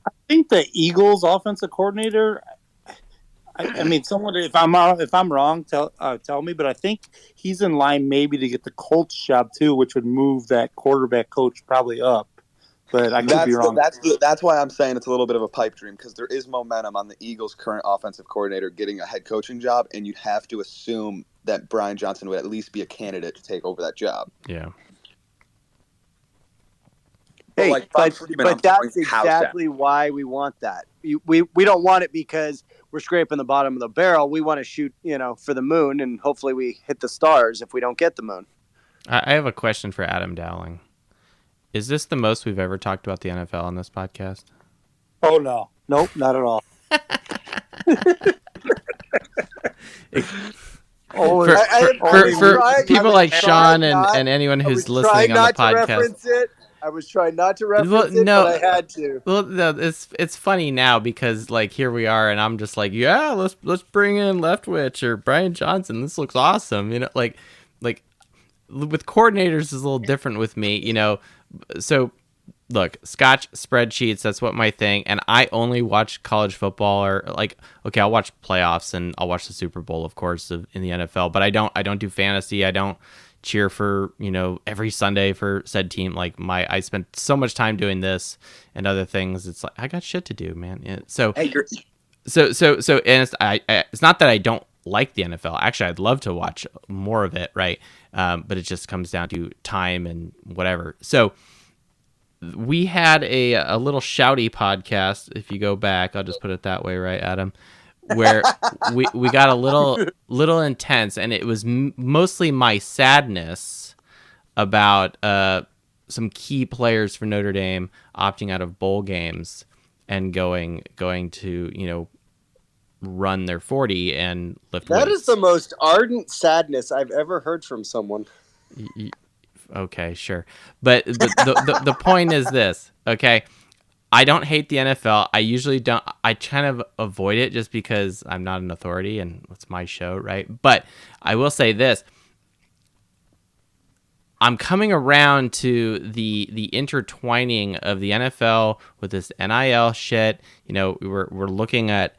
I think the Eagles offensive coordinator. I mean, someone. If I'm wrong, tell me. But I think he's in line maybe to get the Colts job too, which would move that quarterback coach probably up. But I could be wrong. That's why I'm saying it's a little bit of a pipe dream because there is momentum on the Eagles' current offensive coordinator getting a head coaching job, and you'd have to assume that Brian Johnson would at least be a candidate to take over that job. Yeah. Hey, but that's exactly why we want that. We don't want it because we're scraping the bottom of the barrel. We want to shoot, for the moon, and hopefully we hit the stars if we don't get the moon. I have a question for Adam Dowling. Is this the most we've ever talked about the NFL on this podcast? Oh, no. Nope, not at all. For people like Sean and anyone who's listening on the podcast. I was trying not to reference it, but I had to. Well, no, it's funny now because like here we are, and I'm just like, yeah, let's bring in Leftwich or Brian Johnson. This looks awesome, like with coordinators is a little different with me, So look, scotch spreadsheets, that's what my thing, and I only watch college football or I'll watch playoffs and I'll watch the Super Bowl, of course, in the NFL, but I don't do fantasy. I don't cheer for, every Sunday for said team. I spent so much time doing this and other things. It's like I got shit to do, man. Yeah, so and it's not that I don't like the NFL. Actually, I'd love to watch more of it, right? But it just comes down to time and whatever. So we had a little shouty podcast. If you go back, I'll just put it that way, right, Adam? Where we got a little intense, and it was mostly my sadness about some key players for Notre Dame opting out of bowl games and going to run their 40 and lift weights. That is the most ardent sadness I've ever heard from someone. Okay, sure. But the point is this, okay? I don't hate the NFL. I usually don't. I kind of avoid it just because I'm not an authority and it's my show, right? But I will say this. I'm coming around to the intertwining of the NFL with this NIL shit. We're looking at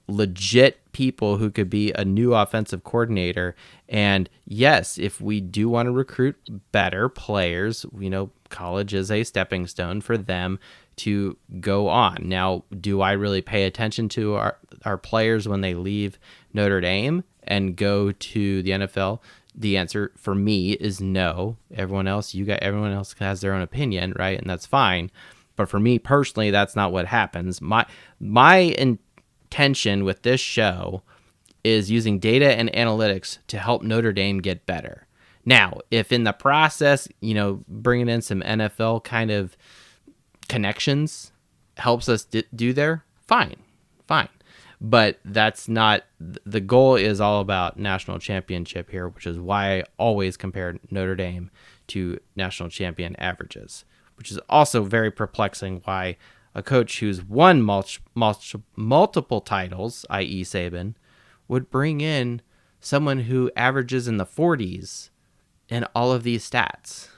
legit people who could be a new offensive coordinator. And yes, if we do want to recruit better players, college is a stepping stone for them to go on. Now, do I really pay attention to our players when they leave Notre Dame and go to the NFL? The answer for me is no. Everyone else has their own opinion, right? And that's fine. But for me personally, that's not what happens. My intention with this show is using data and analytics to help Notre Dame get better. Now, if in the process, bringing in some NFL kind of connections helps us do there, fine. But that's not the goal. Is all about national championship here, which is why I always compare Notre Dame to national champion averages, which is also very perplexing why a coach who's won multiple titles, i.e. Saban, would bring in someone who averages in the 40s in all of these stats.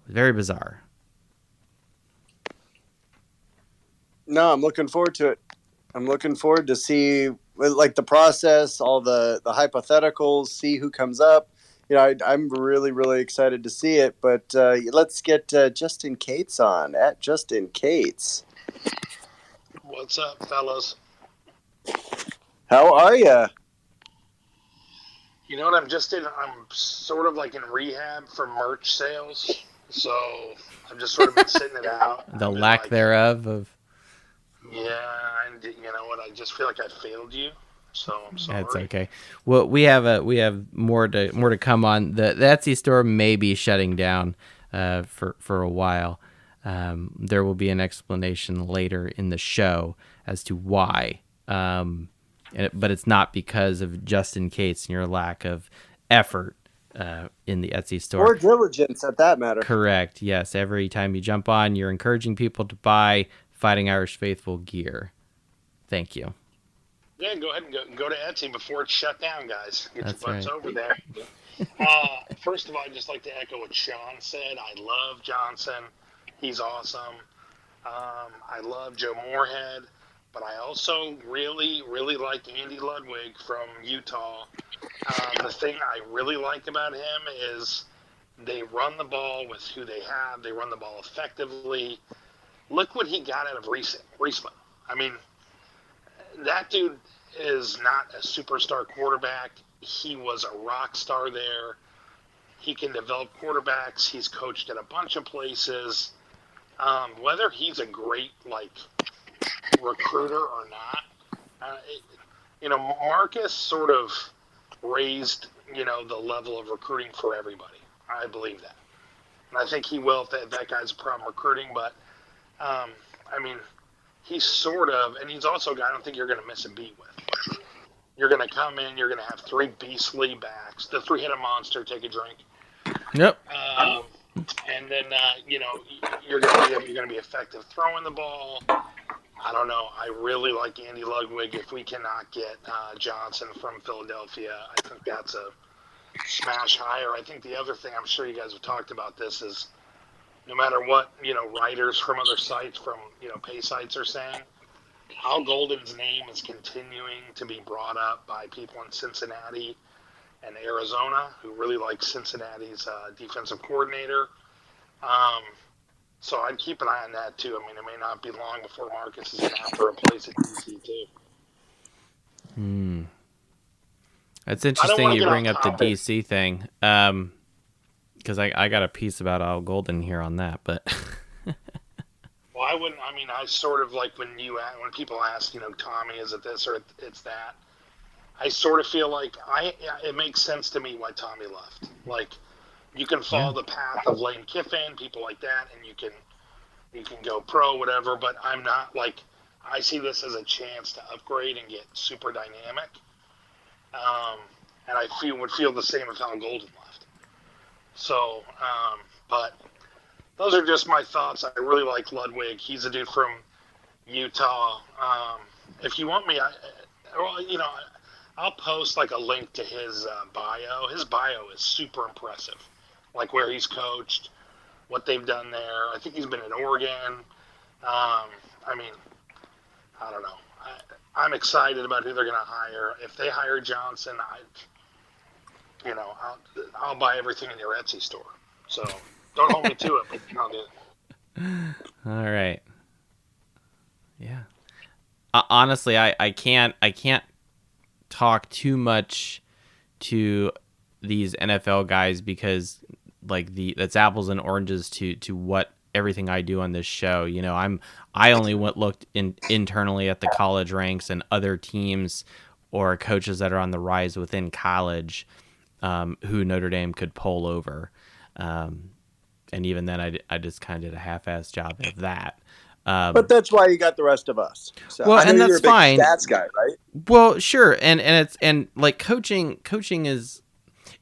Very bizarre. No, I'm looking forward to it. I'm looking forward to see like the process, all the hypotheticals, see who comes up. I'm really, really excited to see it. But let's get Justin Cates on at Justin Cates. What's up, fellas? How are you? You know what I'm just in? I'm sort of like in rehab for merch sales. So I've just sort of been sitting it out. The lack thereof of. Yeah, and you know what? I just feel like I failed you, so I'm sorry. That's okay. Well, we have more to come on. The Etsy store may be shutting down for a while. There will be an explanation later in the show as to why. But it's not because of Justin Cates and your lack of effort in the Etsy store. Or diligence, at that matter. Correct. Yes. Every time you jump on, you're encouraging people to buy Fighting Irish Faithful gear. Thank you. Yeah, go ahead and go to Etsy before it's shut down, guys. Get That's your butts right. over there. First of all, I'd just like to echo what Sean said. I love Johnson. He's awesome. I love Joe Moorhead. But I also really, really like Andy Ludwig from Utah. The thing I really like about him is they run the ball with who they have. They run the ball effectively. Look what he got out of Riesman. I mean, that dude is not a superstar quarterback. He was a rock star there. He can develop quarterbacks. He's coached at a bunch of places. Whether he's a great, recruiter or not, Marcus sort of raised, the level of recruiting for everybody. I believe that. And I think he will if that guy's a problem recruiting, but he's sort of, and he's also a guy I don't think you're going to miss a beat with. You're going to come in, you're going to have three beastly backs, the three-headed monster, take a drink. Yep. And then, you're going to be effective throwing the ball. I don't know. I really like Andy Ludwig. If we cannot get Johnson from Philadelphia, I think that's a smash hire. I think the other thing, I'm sure you guys have talked about this, is no matter what, writers from other sites, from, pay sites are saying, Al Golden's name is continuing to be brought up by people in Cincinnati and Arizona who really like Cincinnati's defensive coordinator. So I'd keep an eye on that too. I mean, it may not be long before Marcus is going to have to replace at DC too. That's interesting you bring up the DC thing. Because I got a piece about Al Golden here on that, but well, I wouldn't. I mean, I sort of like when people ask, Tommy, is it this or it's that? I sort of feel like it makes sense to me why Tommy left. Like, you can follow the path of Lane Kiffin, people like that, and you can go pro, whatever. But I'm not I see this as a chance to upgrade and get super dynamic. And I would feel the same if Al Golden left. So, but those are just my thoughts. I really like Ludwig. He's a dude from Utah. If you want me, I'll post a link to his bio. His bio is super impressive. Like where he's coached, what they've done there. I think he's been in Oregon. I don't know. I'm excited about who they're going to hire. If they hire Johnson, I'll buy everything in your Etsy store. So don't hold me to it, but I'll do it. All right. Yeah. Honestly, I can't talk too much to these NFL guys because that's apples and oranges to what everything I do on this show. You know, I only looked internally at the college ranks and other teams or coaches that are on the rise within college, who Notre Dame could pull over. And even then, I just kind of did a half-assed job of that. But that's why you got the rest of us. So. Well, I know and you're that's a big fine. stats guy, right? Well, sure, and like coaching is,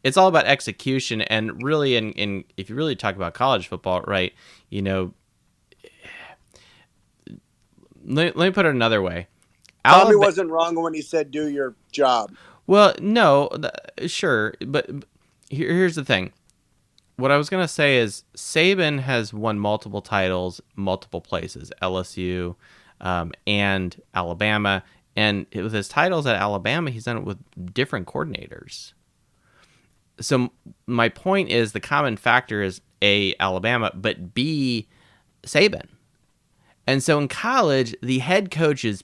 it's all about execution, and really, in if you really talk about college football, right? You know, let me put it another way. Tommy wasn't wrong when he said do your job. Well, no, sure, but here's the thing. What I was going to say is Saban has won multiple titles, multiple places, LSU and Alabama. And with his titles at Alabama, he's done it with different coordinators. So my point is the common factor is A, Alabama, but B, Saban. And so in college, the head coach is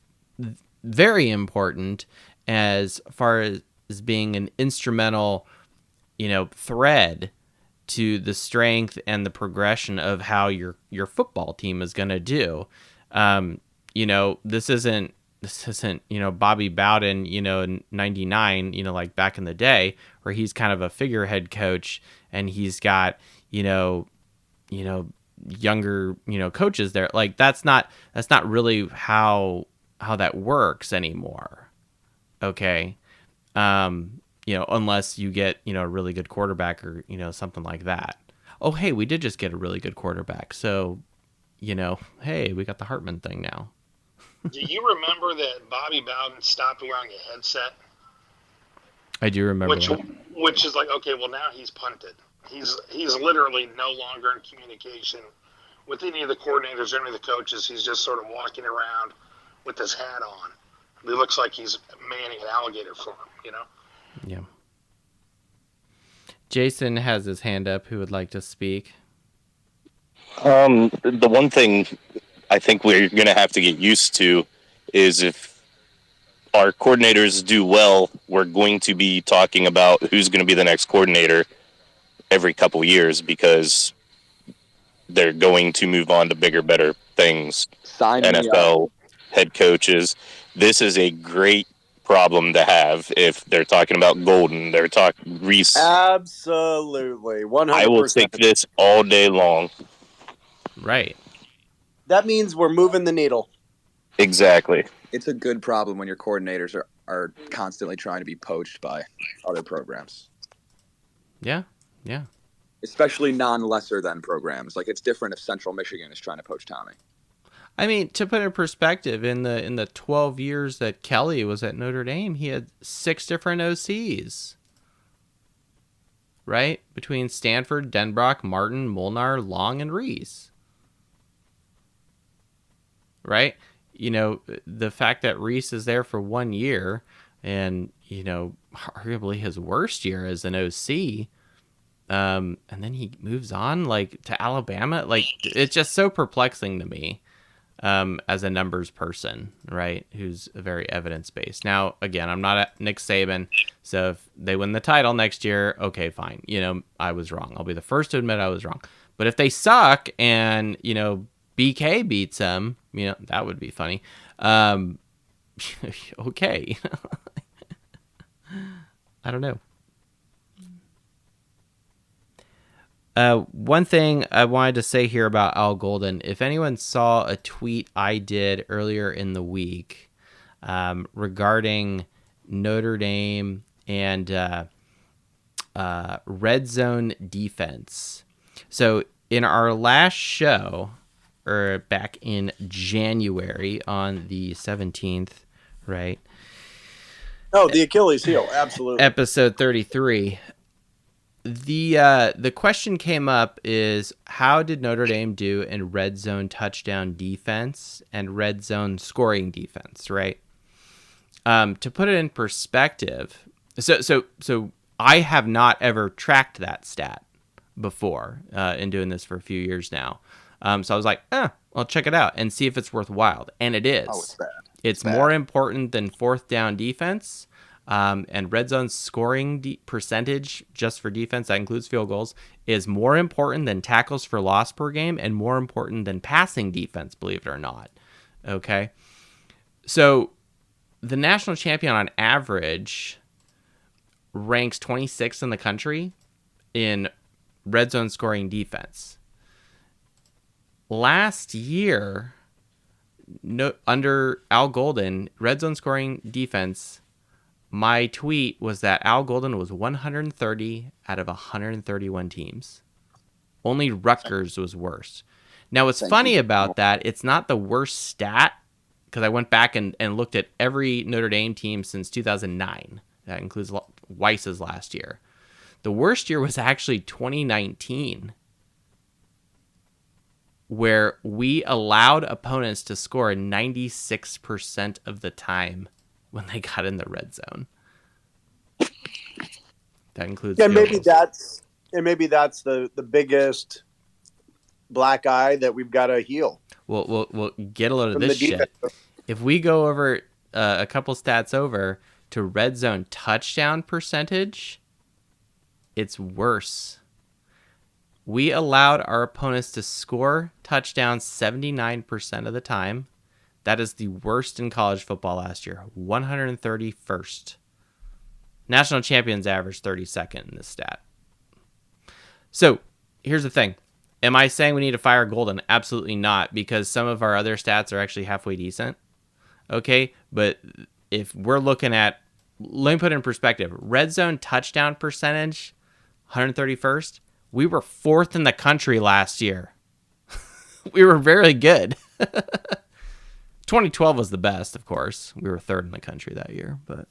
very important as far as being an instrumental, thread to the strength and the progression of how your football team is going to do. This isn't Bobby Bowden, in 99, like back in the day, where he's kind of a figurehead coach and he's got, younger, coaches there. Like that's not really how that works anymore. Okay. Unless you get, a really good quarterback or, something like that. Oh, hey, we did just get a really good quarterback. So, hey, we got the Hartman thing now. Do you remember that Bobby Bowden stopped wearing a headset? I do remember that. Which is like, okay, well, now he's punted. He's literally no longer in communication with any of the coordinators or any of the coaches. He's just sort of walking around with his hat on. He looks like he's manning an alligator farm, Yeah. Jason has his hand up. Who would like to speak? The one thing I think we're going to have to get used to is if our coordinators do well, we're going to be talking about who's going to be the next coordinator every couple years because they're going to move on to bigger, better things. NFL head coaches. This is a great problem to have if they're talking about Golden. They're talking Reese. Absolutely. 100%. I will take this all day long. Right. That means we're moving the needle. Exactly. It's a good problem when your coordinators are constantly trying to be poached by other programs. Yeah. Yeah. Especially non-lesser than programs. Like it's different if Central Michigan is trying to poach Tommy. I mean, to put it in perspective, in the 12 years that Kelly was at Notre Dame, he had 6 different OCs. Right? Between Stanford, Denbrock, Martin, Molnar, Long, and Reese. Right? The fact that Reese is there for 1 year and, arguably his worst year as an OC, and then he moves on to Alabama. It's just so perplexing to me. As a numbers person, right, who's very evidence-based. Now, again, I'm not at Nick Saban, so if they win the title next year, okay, fine. I was wrong. I'll be the first to admit I was wrong. But if they suck and, BK beats them, that would be funny. Okay. I don't know. One thing I wanted to say here about Al Golden, if anyone saw a tweet I did earlier in the week regarding Notre Dame and red zone defense. So in our last show, or back in January on the 17th, right? Oh, the Achilles heel, absolutely. Episode 33. The question came up is how did Notre Dame do in red zone touchdown defense and red zone scoring defense, right? To put it in perspective, so I have not ever tracked that stat before in doing this for a few years now. So I was like, I'll check it out and see if it's worthwhile. And it is. Oh, it's bad. It's more important than fourth down defense. and red zone scoring percentage just for defense, that includes field goals, is more important than tackles for loss per game and more important than passing defense, believe it or not. Okay? So the national champion on average ranks 26th in the country in red zone scoring defense. Last year, under Al Golden, red zone scoring defense, my tweet was that Al Golden was 130 out of 131 teams. Only Rutgers was worse. Now, what's funny about that, it's not the worst stat, because I went back and looked at every Notre Dame team since 2009. That includes Weiss's last year. The worst year was actually 2019, where we allowed opponents to score 96% of the time when they got in the red zone. That includes maybe that's the biggest black eye that we've got to heal. We'll get a load of this shit. If we go over a couple stats over to red zone touchdown percentage, it's worse. We allowed our opponents to score touchdowns 79% of the time. That is the worst in college football last year. 131st. National champions average 32nd in this stat. So, here's the thing. Am I saying we need to fire Golden? Absolutely not, because some of our other stats are actually halfway decent. Okay, but if we're looking at, let me put it in perspective. Red zone touchdown percentage, 131st. We were 4th in the country last year. We were very good. 2012 was the best, of course. We were 3rd in the country that year, but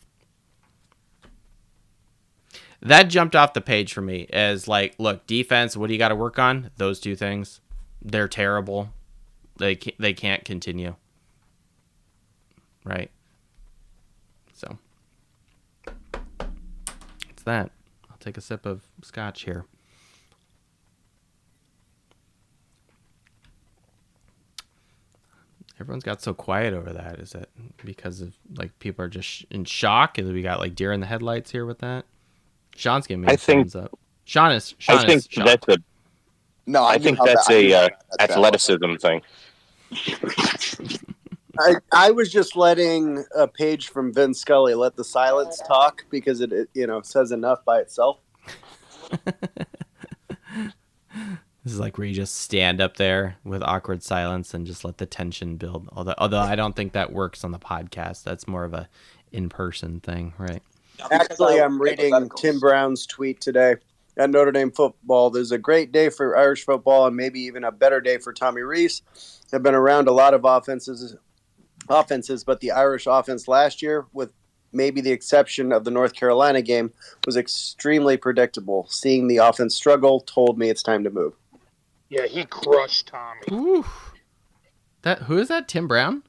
that jumped off the page for me as like, look, defense, what do you got to work on? Those two things. They're terrible. They can't continue. Right? So, it's that. I'll take a sip of scotch here. Everyone's got so quiet over that. Is it because of like people are just in shock? And we got like deer in the headlights here with that. Sean's giving me a thumbs up. Sean is shocked. That's a no. I think that's a athleticism thing. I was just letting a page from Vin Scully let the silence talk because it says enough by itself. This is like where you just stand up there with awkward silence and just let the tension build. Although I don't think that works on the podcast. That's more of a in-person thing, right? Actually, I'm reading Tim Brown's tweet today at Notre Dame football. There's a great day for Irish football and maybe even a better day for Tommy Rees. I've been around a lot of offenses, but the Irish offense last year, with maybe the exception of the North Carolina game, was extremely predictable. Seeing the offense struggle told me it's time to move. Yeah, he crushed Tommy. Ooh. Who is that? Tim Brown?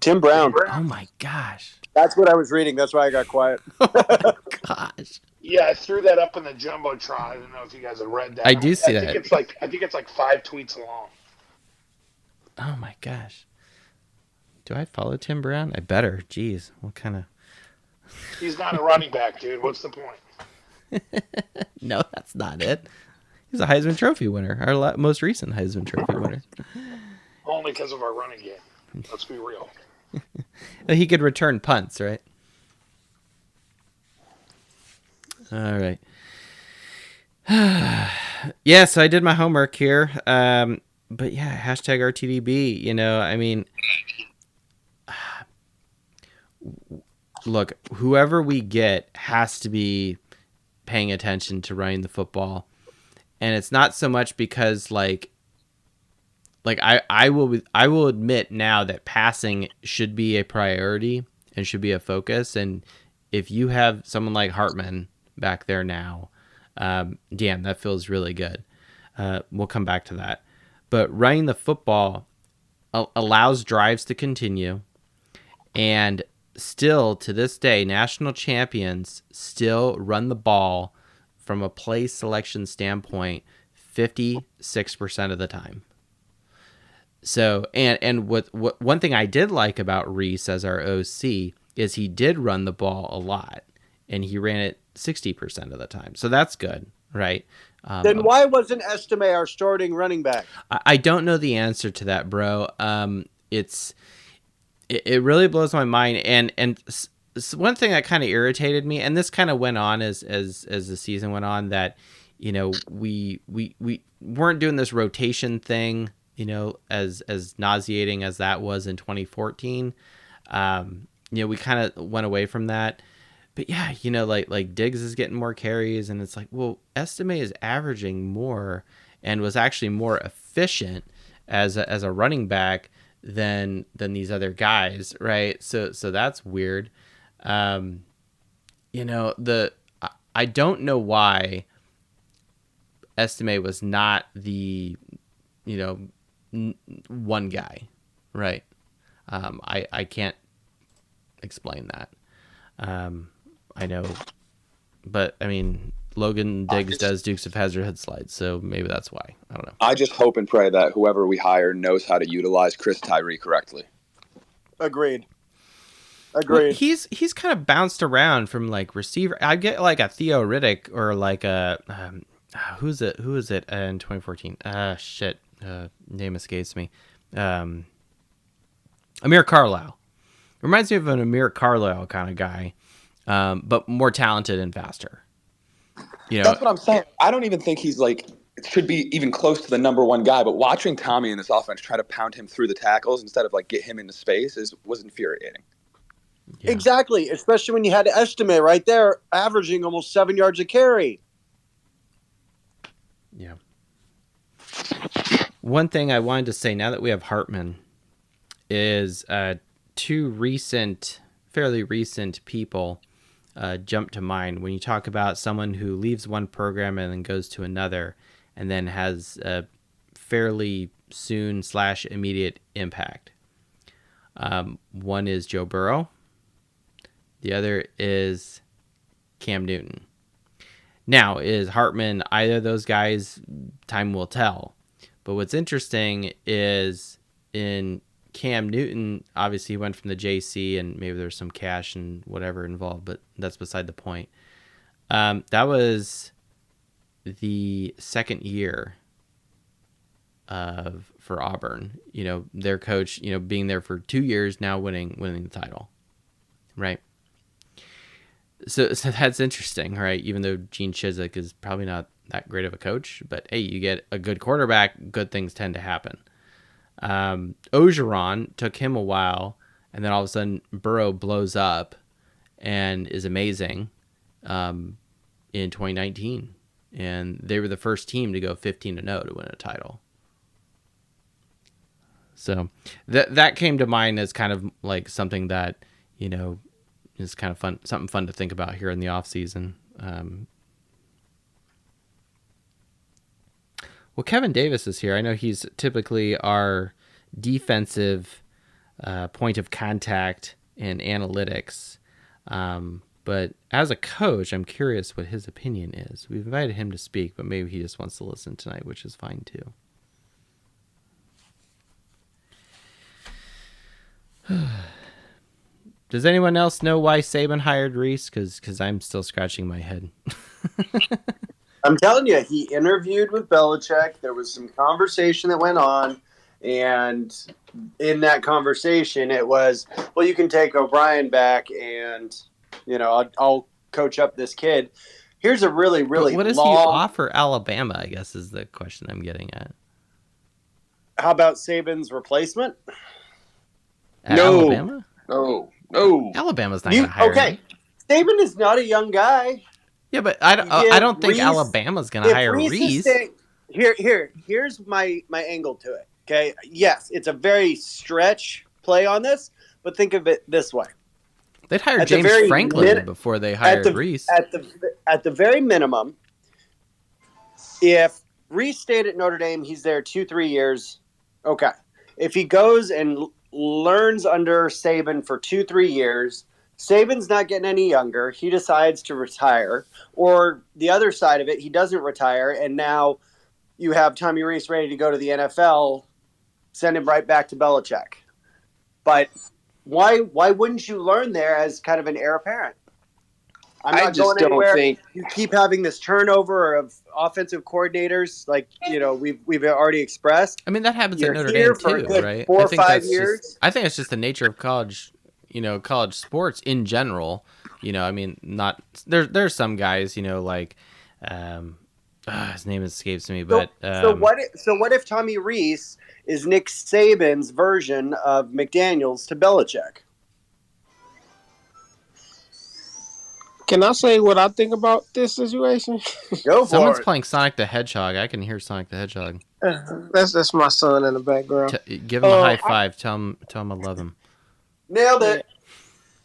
Tim Brown. Oh my gosh. That's what I was reading. That's why I got quiet. Oh my gosh. Yeah, I threw that up in the Jumbotron. I don't know if you guys have read that. I do see that. I think it's like 5 tweets long. Oh my gosh. Do I follow Tim Brown? I better. Jeez. What kind of... He's not a running back, dude. What's the point? No, that's not it. He's a Heisman Trophy winner. Our most recent Heisman Trophy winner. Only because of our running game. Let's be real. He could return punts, right? All right. Yeah, so I did my homework here. But yeah, hashtag RTDB. I mean, look, whoever we get has to be paying attention to running the football. And it's not so much because like I will admit now that passing should be a priority and should be a focus. And if you have someone like Hartman back there now, damn, that feels really good. We'll come back to that. But running the football allows drives to continue. And still, to this day, national champions still run the ball from a play selection standpoint 56% of the time. So, and what one thing I did like about Reese as our OC is he did run the ball a lot. and he ran it 60% of the time. So that's good, right? Then why wasn't Estime our starting running back? I don't know the answer to that, bro. It really blows my mind, and one thing that kind of irritated me, and this kind of went on as the season went on, that we weren't doing this rotation thing, as nauseating as that was in 2014. We kind of went away from that. But yeah, like Diggs is getting more carries, and it's like, well, Estime is averaging more and was actually more efficient as a running back than these other guys, right? So that's weird. I don't know why Estime was not the one guy, right? I can't explain that. I know, but I mean, Logan Diggs does Dukes of Hazzard head slides, so maybe that's why. I don't know. I just hope and pray that whoever we hire knows how to utilize Chris Tyree correctly. Agreed. Well, he's kind of bounced around from like receiver. I get like a Theo Riddick or like a who is it in 2014? Name escapes me. Amir Carlisle. Reminds me of an Amir Carlisle kind of guy, but more talented and faster. That's what I'm saying. I don't even think he's like should be even close to the number one guy. But watching Tommy in this offense try to pound him through the tackles instead of like get him into space was infuriating. Yeah. Exactly, especially when you had Estime right there, averaging almost 7 yards a carry. Yeah. One thing I wanted to say now that we have Hartman is two fairly recent people jump to mind when you talk about someone who leaves one program and then goes to another and then has a fairly soon / immediate impact. One is Joe Burrow. The other is Cam Newton. Now, is Hartman either of those guys? Time will tell. But what's interesting is in Cam Newton, obviously he went from the JC and maybe there's some cash and whatever involved, but that's beside the point. That was the second year for Auburn. Their coach, being there for 2 years, now winning the title, right? So that's interesting, right? Even though Gene Chizik is probably not that great of a coach, but hey, you get a good quarterback, good things tend to happen. Ogeron took him a while, and then all of a sudden Burrow blows up and is amazing in 2019, and they were the first team to go 15-0 to win a title. So that came to mind as kind of like something that is kind of fun, something fun to think about here in the off season. Well, Kevin Davis is here. I know he's typically our defensive point of contact in analytics. But as a coach, I'm curious what his opinion is. We've invited him to speak, but maybe he just wants to listen tonight, which is fine too. Does anyone else know why Saban hired Reese? Because I'm still scratching my head. I'm telling you, he interviewed with Belichick. There was some conversation that went on, and in that conversation, it was, well, you can take O'Brien back, and I'll coach up this kid. Here's a really, really what does he offer Alabama? I guess is the question I'm getting at. How about Saban's replacement? Alabama? No. Alabama's not going to hire him. Saban is not a young guy. Yeah, but I don't think Alabama's going to hire Reese. Here's my angle to it. Okay, yes, it's a very stretch play on this, but think of it this way: they'd hire James Franklin before they hired Reese. At the very minimum, if Reese stayed at Notre Dame, he's there 2-3 years. Okay, if he goes and learns under Saban for 2-3 years. Saban's not getting any younger. He decides to retire. Or the other side of it, he doesn't retire, and now you have Tommy Reese ready to go to the NFL, send him right back to Belichick. But why wouldn't you learn there as kind of an heir apparent? I'm I not just going don't anywhere. think. You keep having this turnover of offensive coordinators, like we've already expressed. I mean, that happens You're at Notre here Dame for a too, good right? 4 I or think 5 that's years. just. I think it's just the nature of college, college sports in general. I mean, not there's some guys, like, his name escapes me, but So what if Tommy Rees is Nick Saban's version of McDaniels to Belichick? Can I say what I think about this situation? Go someone's for it. playing Sonic the Hedgehog. I can hear Sonic the Hedgehog. That's my son in the background. Give him a high five. Tell him I love him. Nailed it.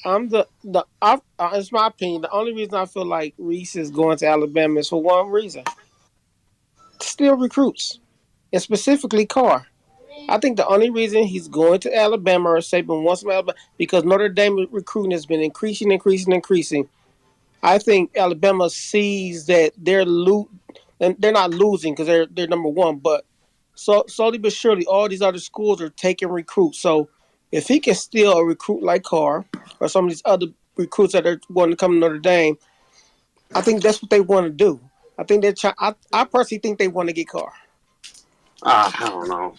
I'm it's my opinion. The only reason I feel like Reese is going to Alabama is for one reason: still recruits, and specifically Carr. I think the only reason he's going to Alabama or Saban wants him Alabama because Notre Dame recruiting has been increasing. I think Alabama sees that they're not losing because they're number one, but slowly but surely, all these other schools are taking recruits. So if he can steal a recruit like Carr or some of these other recruits that are wanting to come to Notre Dame, I think that's what they want to do. I think they're I personally think they want to get Carr. I don't know.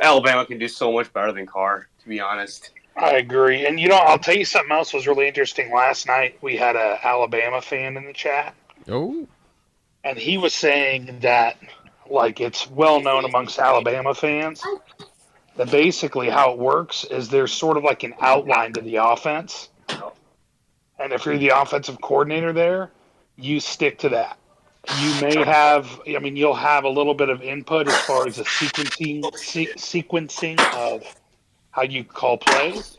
Alabama can do so much better than Carr, to be honest. I agree. And, I'll tell you something else was really interesting. Last night, we had a Alabama fan in the chat. Oh. And he was saying that, it's well known amongst Alabama fans that basically how it works is there's sort of like an outline to the offense. And if you're the offensive coordinator there, you stick to that. You may have, you'll have a little bit of input as far as the sequencing of how you call plays,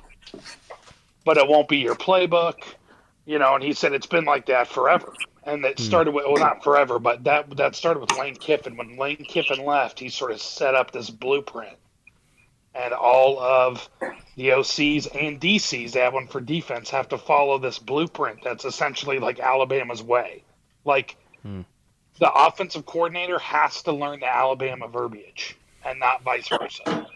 but it won't be your playbook, and he said it's been like that forever. And it started with, not forever, but that started with Lane Kiffin. When Lane Kiffin left, he sort of set up this blueprint. And all of the OCs and DCs, that one for defense, have to follow this blueprint that's essentially like Alabama's way. The offensive coordinator has to learn the Alabama verbiage and not vice versa.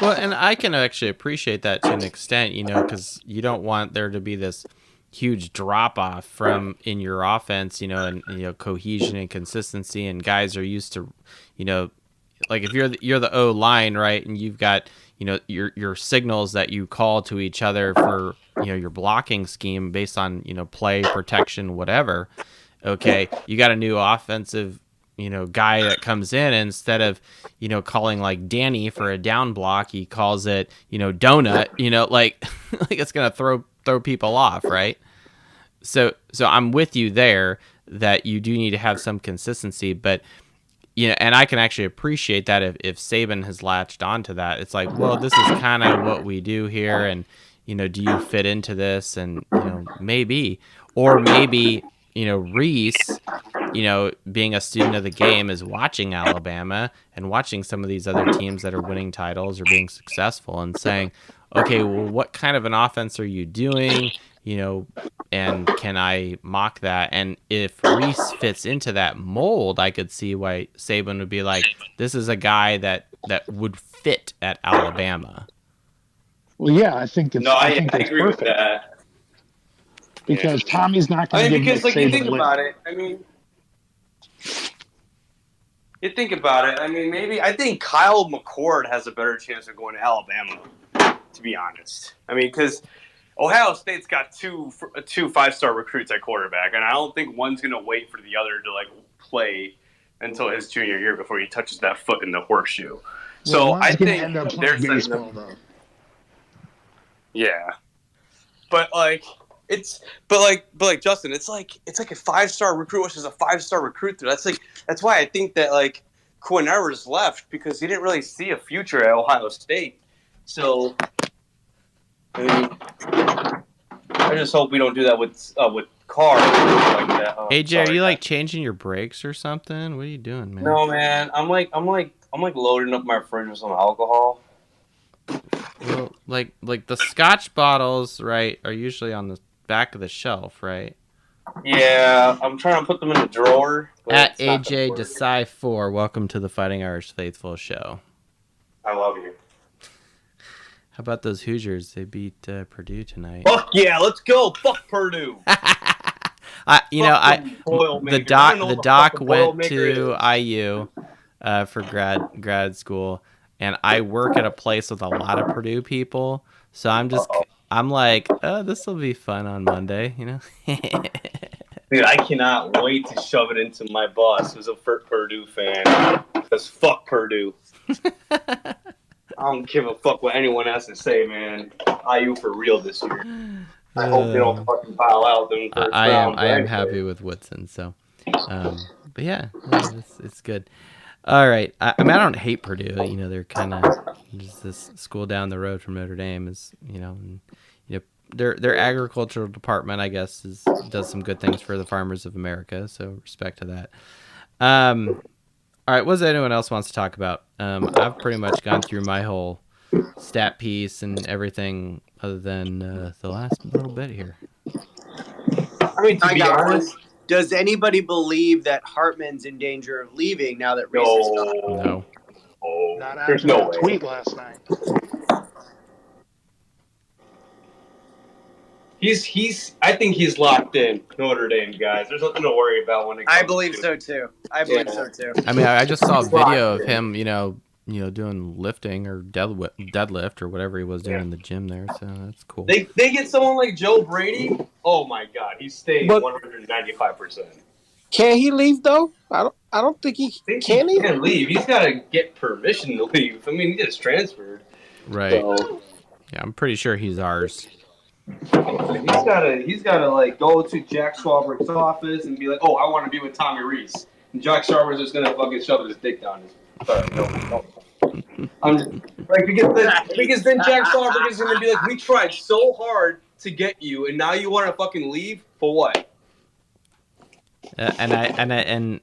Well, and I can actually appreciate that to an extent, because you don't want there to be this huge drop off from in your offense, and cohesion and consistency, and guys are used to, like if you're the O line, right, and you've got your signals that you call to each other for your blocking scheme based on play protection whatever. Okay, you got a new offensive guy that comes in, and instead of calling like Danny for a down block, he calls it donut. Like it's gonna throw people off, right? So I'm with you there that you do need to have some consistency, but and I can actually appreciate that if Saban has latched onto that. It's like, well, this is kind of what we do here, and do you fit into this? And maybe Reese, being a student of the game, is watching Alabama and watching some of these other teams that are winning titles or being successful and saying, okay, well, what kind of an offense are you doing? And can I mock that? And if Reese fits into that mold, I could see why Saban would be like, this is a guy that would fit at Alabama. Well, yeah, I think it's. I think it's agree perfect. with that. Because Tommy's not going to give because Nick you Saban think a lick. about it. You think about it. Maybe I think Kyle McCord has a better chance of going to Alabama, to be honest. Because Ohio State's got two 5-star recruits at quarterback, and I don't think one's going to wait for the other to play until his junior year before he touches that foot in the horseshoe. So I think end up they're playing baseball, though. Yeah, but Justin, it's like a 5-star recruit versus a 5-star recruit. That's why I think that Quinn Ewers left, because he didn't really see a future at Ohio State. So I just hope we don't do that with Carr like that. AJ, are you changing your brakes or something? What are you doing, man? No, man. I'm loading up my fridge with some alcohol. Well, like the scotch bottles, right, are usually on the back of the shelf, right? Yeah, I'm trying to put them in the drawer. At AJ Desai 4, welcome to the Fighting Irish Faithful show. I love you. How about those Hoosiers? They beat Purdue tonight. Fuck yeah, let's go. Fuck Purdue. The doc went to IU for grad school, and I work at a place with a lot of Purdue people, so I'm like, oh, this will be fun on Monday, you know. Dude, I cannot wait to shove it into my boss who's a Purdue fan. Because fuck Purdue. I don't give a fuck what anyone has to say, man. IU for real this year. I hope they don't fucking pile out them first round. I am happy with Woodson, so. But yeah, it's good. All right. I mean, I don't hate Purdue. You know, they're kind of just this school down the road from Notre Dame is, you know, their agricultural department, I guess, does some good things for the farmers of America. So respect to that. All right. What does anyone else wants to talk about? I've pretty much gone through my whole stat piece and everything other than the last little bit here. I mean, to be honest, does anybody believe that Hartman's in danger of leaving now that Reese is gone? No. Not There's after no that way. tweet last night. I think he's locked in, Notre Dame, guys. There's nothing to worry about when it comes I believe so too. I mean, I just saw a video of him, you know, doing lifting or deadlift or whatever he was doing in the gym there. So that's cool. They get someone like Joe Brady. Oh my God, he's staying 195%. Can he leave though? I don't think he can. He can leave. He's got to get permission to leave. I mean, he gets transferred. Right. So. Yeah, I'm pretty sure he's ours. He's gotta like go to Jack Schwaber's office and be like, "Oh, I want to be with Tommy Reese." And Jack Schwaber's just gonna fucking shove his dick down his. Sorry, no. I'm just, like because then Jack Schwaber is gonna be like, "We tried so hard to get you, and now you want to fucking leave for what?" And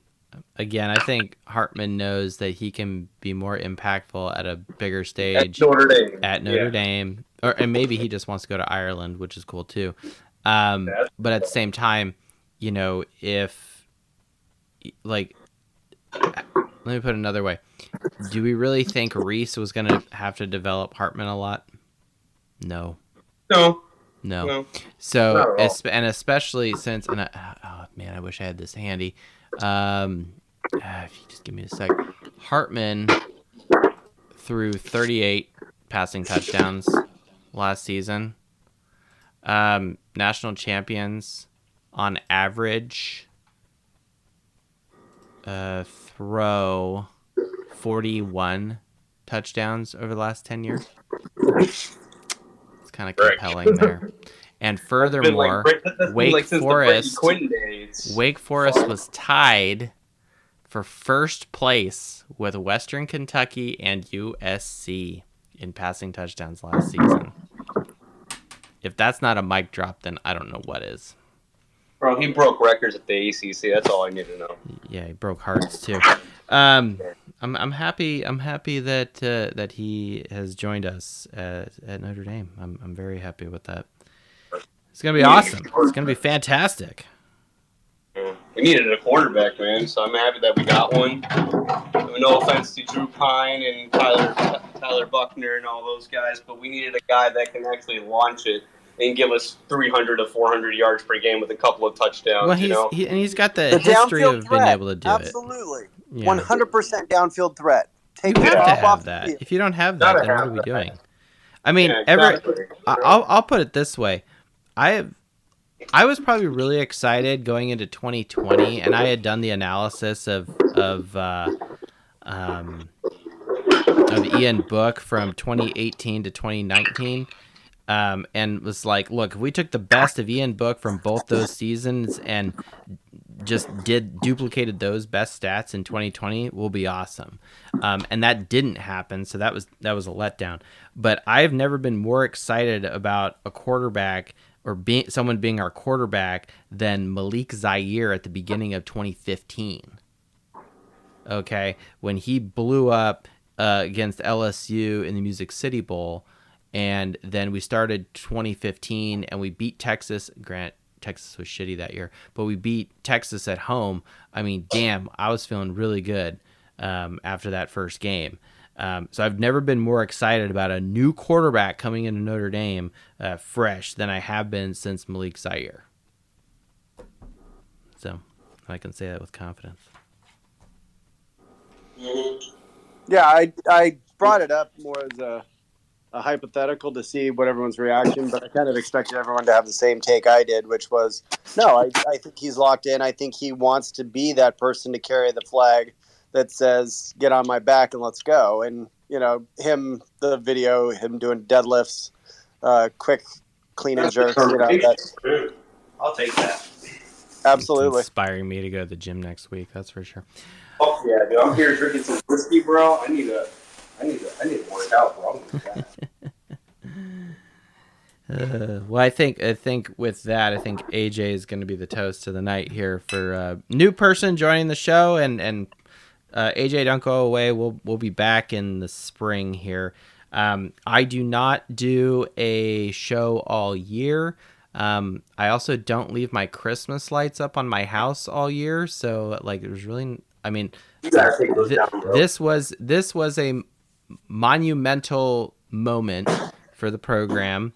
again, I think Hartman knows that he can be more impactful at a bigger stage at Notre Dame. And maybe he just wants to go to Ireland, which is cool too. But at the same time, you know, if like, let me put it another way: do we really think Reese was going to have to develop Hartman a lot? No. So, and especially since, and oh man, I wish I had this handy. If you just give me a sec, Hartman threw 38 passing touchdowns last season. National champions on average throw 41 touchdowns over the last 10 years. It's kind of compelling there. And furthermore, Wake Forest was tied for first place with Western Kentucky and USC in passing touchdowns last season. If that's not a mic drop, then I don't know what is. Bro, he broke records at the ACC. That's all I need to know. Yeah, he broke hearts too. I'm happy. I'm happy that he has joined us at Notre Dame. I'm very happy with that. It's gonna be awesome. It's gonna be fantastic. We needed a quarterback, man, so I'm happy that we got one. No offense to Drew Pine and Tyler Buckner and all those guys, but we needed a guy that can actually launch it and give us 300 to 400 yards per game with a couple of touchdowns. Well, he's got the history of being able to do Absolutely. it. Absolutely. 100% downfield threat. You have to have that. If you don't have that, then what are we doing? I mean, I'll put it this way. I was probably really excited going into 2020, and I had done the analysis of Ian Book from 2018 to 2019, and was like, look, if we took the best of Ian Book from both those seasons and just duplicated those best stats in 2020, we'll be awesome. And that didn't happen, so that was a letdown. But I've never been more excited about a quarterback or someone being our quarterback than Malik Zaire at the beginning of 2015. Okay, when he blew up against LSU in the Music City Bowl, and then we started 2015 and we beat Texas. Texas was shitty that year, but we beat Texas at home. I mean, damn, I was feeling really good after that first game. So I've never been more excited about a new quarterback coming into Notre Dame fresh than I have been since Malik Zaire. So I can say that with confidence. Yeah, I brought it up more as a hypothetical to see what everyone's reaction, but I kind of expected everyone to have the same take I did, which was, no, I think he's locked in. I think he wants to be that person to carry the flag that says, get on my back and let's go. And, the video, him doing deadlifts, quick, clean and jerks. I'll take that. Absolutely. It's inspiring me to go to the gym next week. That's for sure. Oh yeah, dude! I'm here drinking some whiskey, bro. I need to work out, bro. Well, I think with that, I think AJ is going to be the toast of the night here for new person joining the show, and AJ, don't go away. We'll be back in the spring here. I do not do a show all year. I also don't leave my Christmas lights up on my house all year, so there's really, this was a monumental moment for the program,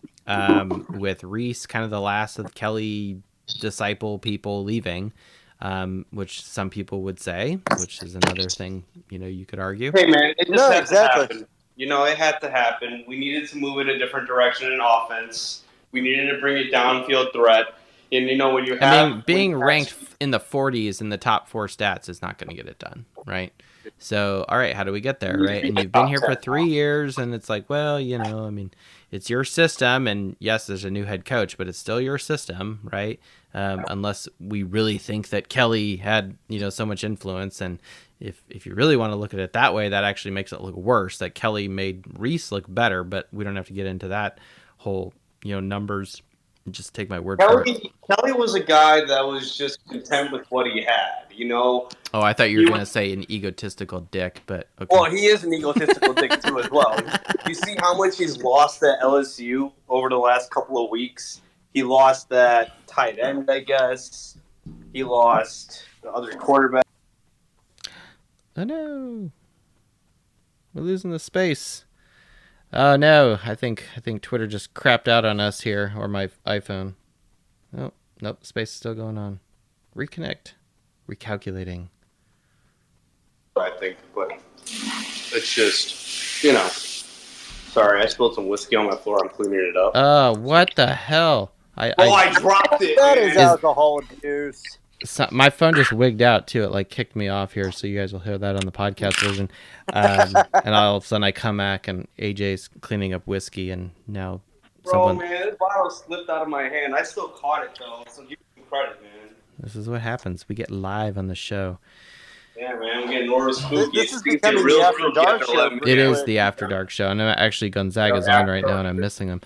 with Reese kind of the last of the Kelly disciple people leaving, which some people would say, which is another thing, you could argue. Hey man, it just had to happen. It had to happen. We needed to move in a different direction in offense. We needed to bring a downfield threat. And when you have being ranked in the 40s in the top 4 stats is not going to get it done, right? So, all right, how do we get there, right? And you've been here for 3 years, and it's like, well, it's your system, and yes, there's a new head coach, but it's still your system, right? Unless we really think that Kelly had, so much influence, and if you really want to look at it that way, that actually makes it look worse, that Kelly made Reese look better, but we don't have to get into that whole, numbers. Just take my word for it. Kelly was a guy that was just content with what he had, Oh, I thought you were going to say an egotistical dick, but okay. Well, he is an egotistical dick too as well. You see how much he's lost at LSU over the last couple of weeks? He lost that tight end, I guess. He lost the other quarterback. Oh, no. We're losing the space. Oh, no. I think Twitter just crapped out on us here, or my iPhone. Oh, nope. Space is still going on. Reconnect. Recalculating. I think, but it's just, Sorry, I spilled some whiskey on my floor. I'm cleaning it up. What the hell? I dropped it. That is alcohol abuse. My phone just wigged out too. It kicked me off here, so you guys will hear that on the podcast version. And all of a sudden I come back and AJ's cleaning up whiskey, and now man, this bottle slipped out of my hand. I still caught it though, so give me credit, man. This is what happens. We get live on the show. Yeah, man, I'm getting real spooky. This is becoming the After Dark show. It is the After Dark show, and actually Gonzaga's on right now, and I'm missing him.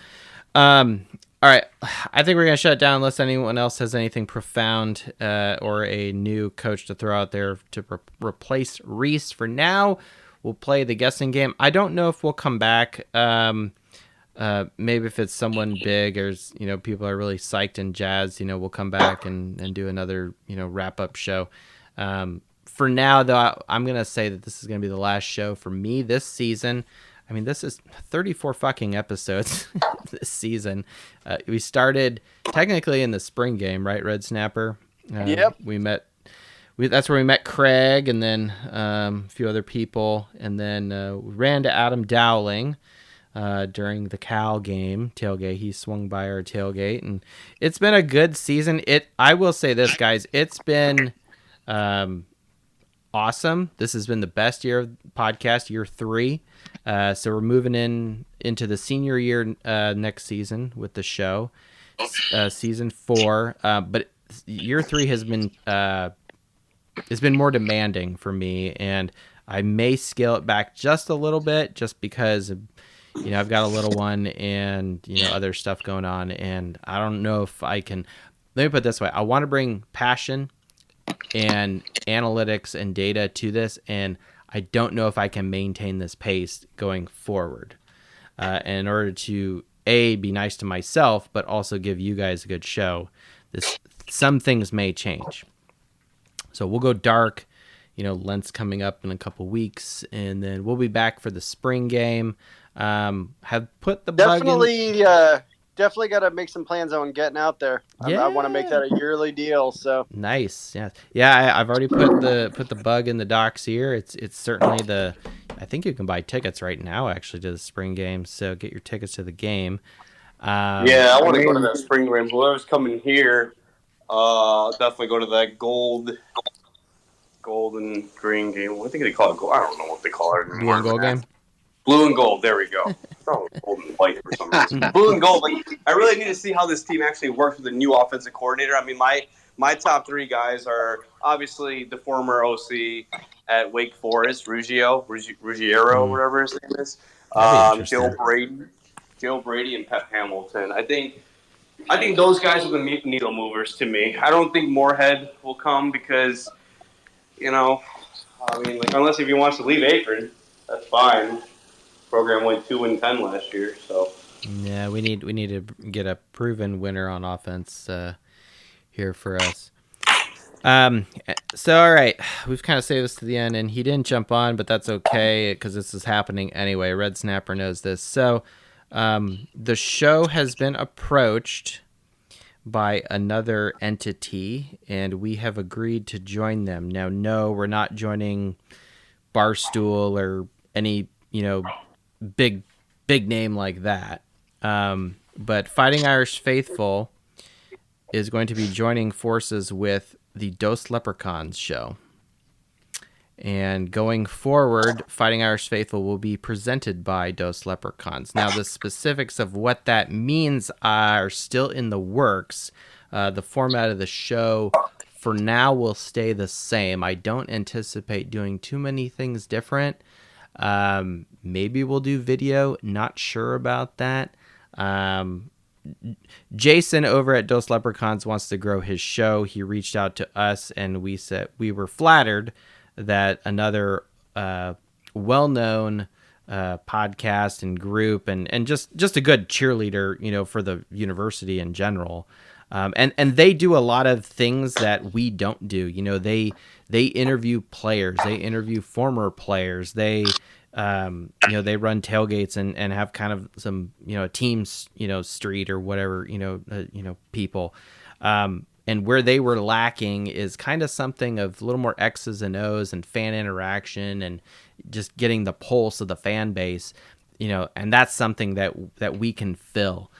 All right, I think we're going to shut it down unless anyone else has anything profound or a new coach to throw out there to replace Reese. For now, we'll play the guessing game. I don't know if we'll come back. Maybe if it's someone big or people are really psyched and jazzed, we'll come back and do another wrap-up show. For now, though, I'm going to say that this is going to be the last show for me this season. I mean, this is 34 fucking episodes this season. We started technically in the spring game, right, Red Snapper? Yep. That's where we met Craig and then a few other people. And then we ran to Adam Dowling during the Cal game tailgate. He swung by our tailgate, and it's been a good season. I will say this, guys. It's been awesome. This has been the best year of podcast, year 3. So we're moving into the senior year next season with the show, season 4. But year 3 has been more demanding for me, and I may scale it back just a little bit, just because I've got a little one and other stuff going on, and I don't know if I can. Let me put it this way: I want to bring passion and analytics and data to this, and I don't know if I can maintain this pace going forward. And in order to be nice to myself, but also give you guys a good show, some things may change. So we'll go dark. Lent's coming up in a couple weeks, and then we'll be back for the spring game. Have put the definitely definitely got to make some plans on getting out there. Yeah. I want to make that a yearly deal. So Nice. Yeah. Yeah. I've already put the bug in the docs here. It's certainly I think you can buy tickets right now actually to the spring game. So get your tickets to the game. Yeah, I want to go to that spring game. Whoever's coming here, definitely go to that gold and green game. What do they call it? I don't know what they call it anymore. Blue and gold game. Blue and gold. There we go. Oh, gold and white for some reason. Blue and gold. Like, I really need to see how this team actually works with the new offensive coordinator. I mean, my top three guys are obviously the former OC at Wake Forest, Ruggiero, whatever his name is. Joe Brady, and Pep Hamilton. I think those guys are the needle movers to me. I don't think Moorhead will come because, I mean, like, unless if he wants to leave Akron, that's fine. Program went 2-10 last year, so Yeah, we need to get a proven winner on offense here for us. So all right, we've kind of saved this to the end, and he didn't jump on, but that's okay because this is happening anyway. Red Snapper knows this. So the show has been approached by another entity, and we have agreed to join them. Now, no, we're not joining Barstool or any big name like that. But Fighting Irish Faithful is going to be joining forces with the Dos Leprechauns show. And going forward, Fighting Irish Faithful will be presented by Dos Leprechauns. Now, the specifics of what that means are still in the works. The format of the show for now will stay the same. I don't anticipate doing too many things different. Maybe we'll do video. Not sure about that. Jason over at Dos Leprechauns wants to grow his show. He reached out to us, and we said we were flattered that another well-known podcast and group and just a good cheerleader, for the university in general. And they do a lot of things that we don't do. They interview players, they interview former players, they they run tailgates and have kind of some teams street or whatever people. And where they were lacking is kind of something of a little more X's and O's and fan interaction and just getting the pulse of the fan base, and that's something that we can fill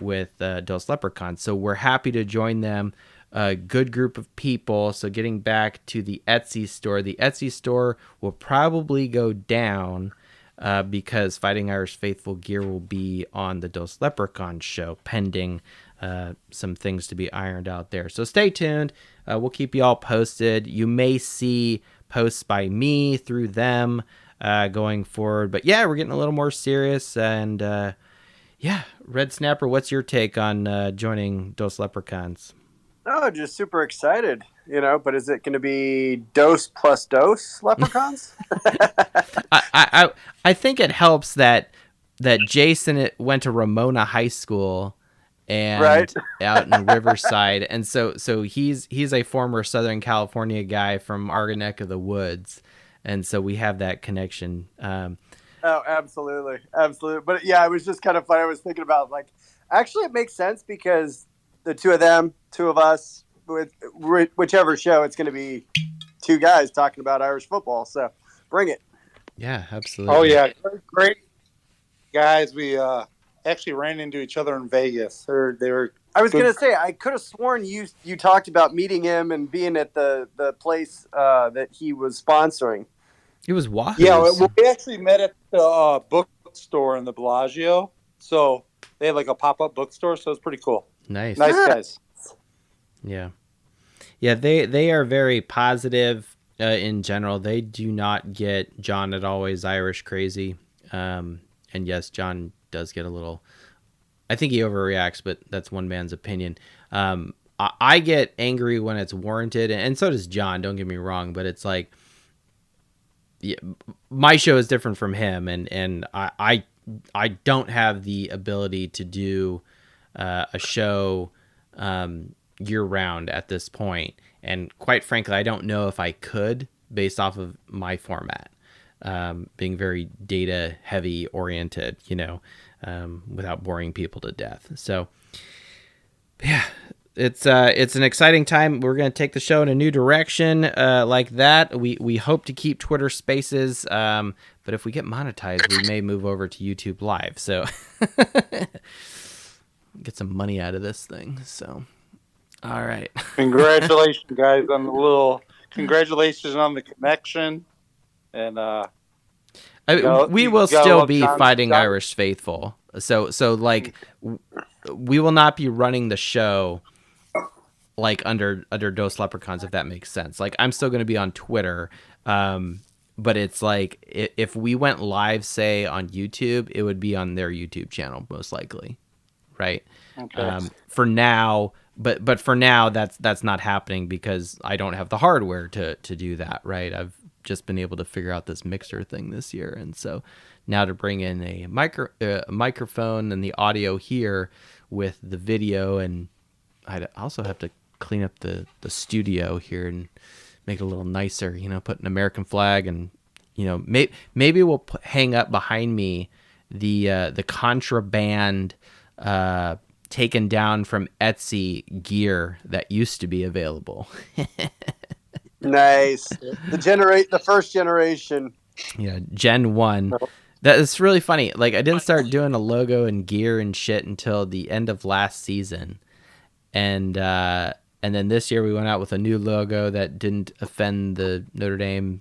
with Dos Leprechauns. So we're happy to join them. A good group of people. So getting back to the Etsy store will probably go down because Fighting Irish Faithful gear will be on the Dos Leprechauns show, pending some things to be ironed out there. So stay tuned. We'll keep you all posted. You may see posts by me through them going forward. But yeah, we're getting a little more serious. And Red Snapper, what's your take on joining Dos Leprechauns? Oh, just super excited, but is it going to be dose plus dose leprechauns? I think it helps that Jason went to Ramona High School and out in Riverside. And so he's a former Southern California guy from our neck of the woods. And so we have that connection. Oh, absolutely. Absolutely. But yeah, it was just kind of funny. I was thinking about actually it makes sense because the two of us, with whichever show, it's going to be two guys talking about Irish football. So bring it. Yeah, absolutely. Oh, yeah. Great guys. We actually ran into each other in Vegas. I was going to say, I could have sworn you talked about meeting him and being at the place that he was sponsoring. It was Wahoo's. Yeah, we actually met at the bookstore in the Bellagio. So they had a pop-up bookstore, so it's pretty cool. Nice guys. Yeah, they are very positive in general. They do not get John at always Irish crazy. And yes, John does get a little. I think he overreacts, but that's one man's opinion. I get angry when it's warranted, and so does John. Don't get me wrong, but it's like, yeah, my show is different from him, and I don't have the ability to do a show year round at this point, and quite frankly, I don't know if I could based off of my format. being very data heavy oriented, without boring people to death. So yeah, it's an exciting time. We're going to take the show in a new direction, like that. We hope to keep Twitter Spaces, but if we get monetized, we may move over to YouTube Live. So get some money out of this thing. So, all right. Congratulations, guys, on congratulations on the connection. And we will still be fighting Irish faithful. So like we will not be running the show like under Dos Leprechauns, if that makes sense. Like I'm still going to be on Twitter. But it's like if we went live, say on YouTube, it would be on their YouTube channel most likely. Right. Okay. For now, but for now that's not happening because I don't have the hardware to do that. Right. I've just been able to figure out this mixer thing this year, and so now to bring in a microphone and the audio here with the video, and I also have to clean up the studio here and make it a little nicer. Put an American flag, and maybe we'll hang up behind me the contraband taken down from Etsy gear that used to be available. Nice. The first generation. Yeah, Gen 1. That is really funny. Like I didn't start doing a logo and gear and shit until the end of last season. And then this year we went out with a new logo that didn't offend the Notre Dame,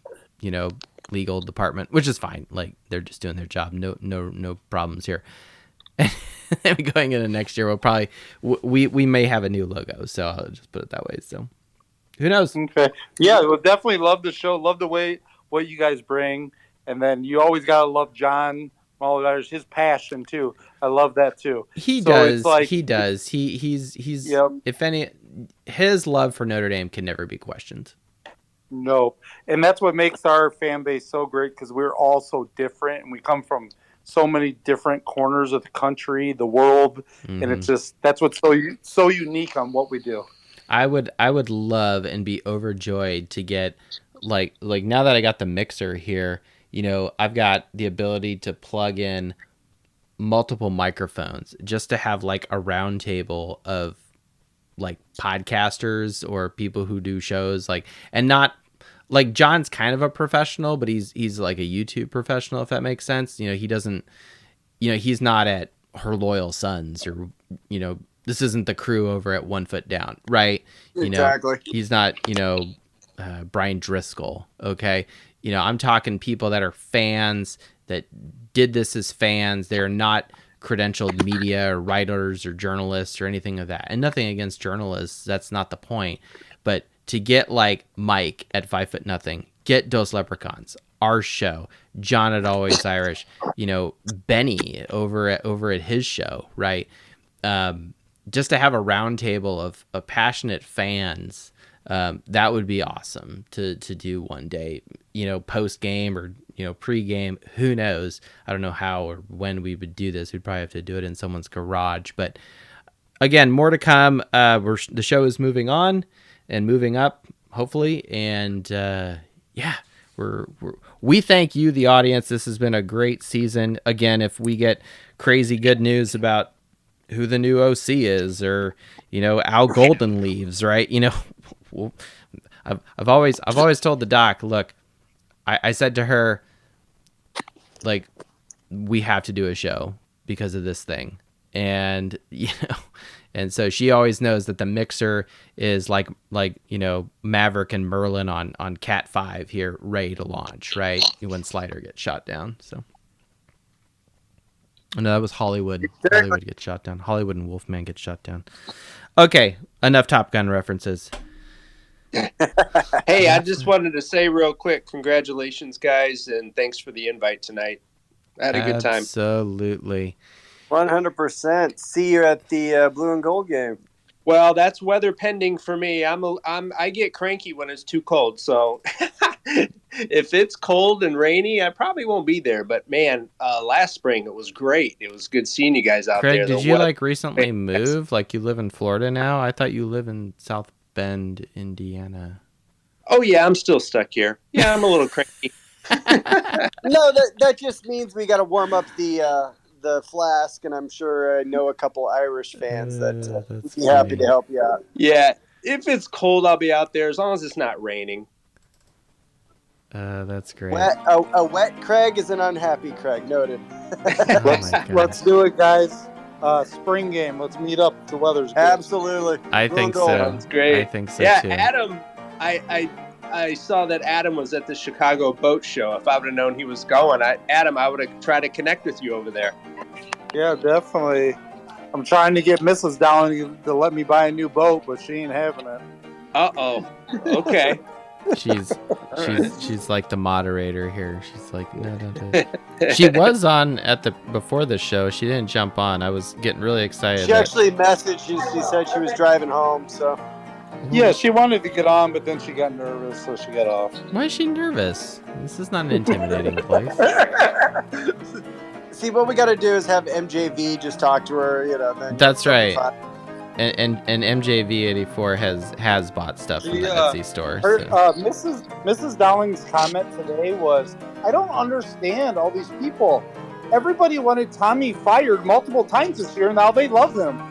legal department, which is fine. Like they're just doing their job. No problems here. And going into next year, we'll probably we may have a new logo. So I'll just put it that way. So who knows? Okay. Yeah, we'll definitely love the show. Love the way what you guys bring, and then you always gotta love John. His passion too. I love that too. He does. He's yep. If any, his love for Notre Dame can never be questioned. No, and that's what makes our fan base so great because we're all so different and we come from so many different corners of the country, the world, and it's just that's what's so unique on what we do. I would love and be overjoyed to get like now that I got the mixer here, I've got the ability to plug in multiple microphones just to have like a round table of like podcasters or people who do shows, like, and not like John's kind of a professional, but he's like a YouTube professional, if that makes sense. He doesn't, he's not at Her Loyal Sons or, this isn't the crew over at 1 Foot Down, right? Exactly. He's not, Brian Driscoll. Okay. I'm talking people that are fans that did this as fans. They're not credentialed media or writers or journalists or anything of that. And nothing against journalists. That's not the point. But to get like Mike at 5 Foot Nothing, get Dos Leprechauns, our show, John at Always Irish, Benny over at his show, right? Just to have a round table of passionate fans, that would be awesome to do one day, post game or, pre-game, who knows? I don't know how or when we would do this. We'd probably have to do it in someone's garage, but again, more to come. The show is moving on and moving up, hopefully. And, we thank you, the audience. This has been a great season. Again, if we get crazy good news about who the new OC is, or Al Golden leaves, right? I've always told the doc, look, I said to her, like, we have to do a show because of this thing, and and so she always knows that the mixer is like Maverick and Merlin on Cat 5 here, ready to launch, right? When Slider gets shot down. So. No, that was Hollywood. Hollywood gets shot down. Hollywood and Wolfman get shot down. Okay, enough Top Gun references. Hey, I just wanted to say real quick, congratulations, guys, and thanks for the invite tonight. I had a good time. Absolutely. 100%. See you at the Blue and Gold game. Well, that's weather pending for me. I get cranky when it's too cold. So if it's cold and rainy, I probably won't be there. But man, last spring it was great. It was good seeing you guys out Craig, there. Did you recently move? Like you live in Florida now? I thought you live in South Bend, Indiana. Oh yeah, I'm still stuck here. Yeah, I'm a little cranky. No, that just means we got to warm up the flask, and I'm sure I know a couple Irish fans that would be happy to help you out. Yeah, if it's cold, I'll be out there as long as it's not raining. That's great. A wet Craig is an unhappy Craig. Noted. Let's do it, guys. Spring game. Let's meet up. The weather's good. Absolutely. I think so. Sounds great. I think so yeah, too. Adam, I saw that Adam was at the Chicago Boat Show. If I would have known he was going, Adam, I would have tried to connect with you over there. Yeah, definitely. I'm trying to get Mrs. Dowling to let me buy a new boat, but she ain't having it. Uh-oh. Okay. She's like the moderator here. She's like, no. She was on before the show. She didn't jump on. I was getting really excited. She actually messaged. She said she was driving home. So. Yeah, she wanted to get on, but then she got nervous, so she got off. Why is she nervous? This is not an intimidating place. See, what we got to do is have MJV just talk to her. Then that's right. And MJV84 has bought stuff from the Etsy store. Mrs. Dowling's comment today was, I don't understand all these people. Everybody wanted Tommy fired multiple times this year, and now they love him.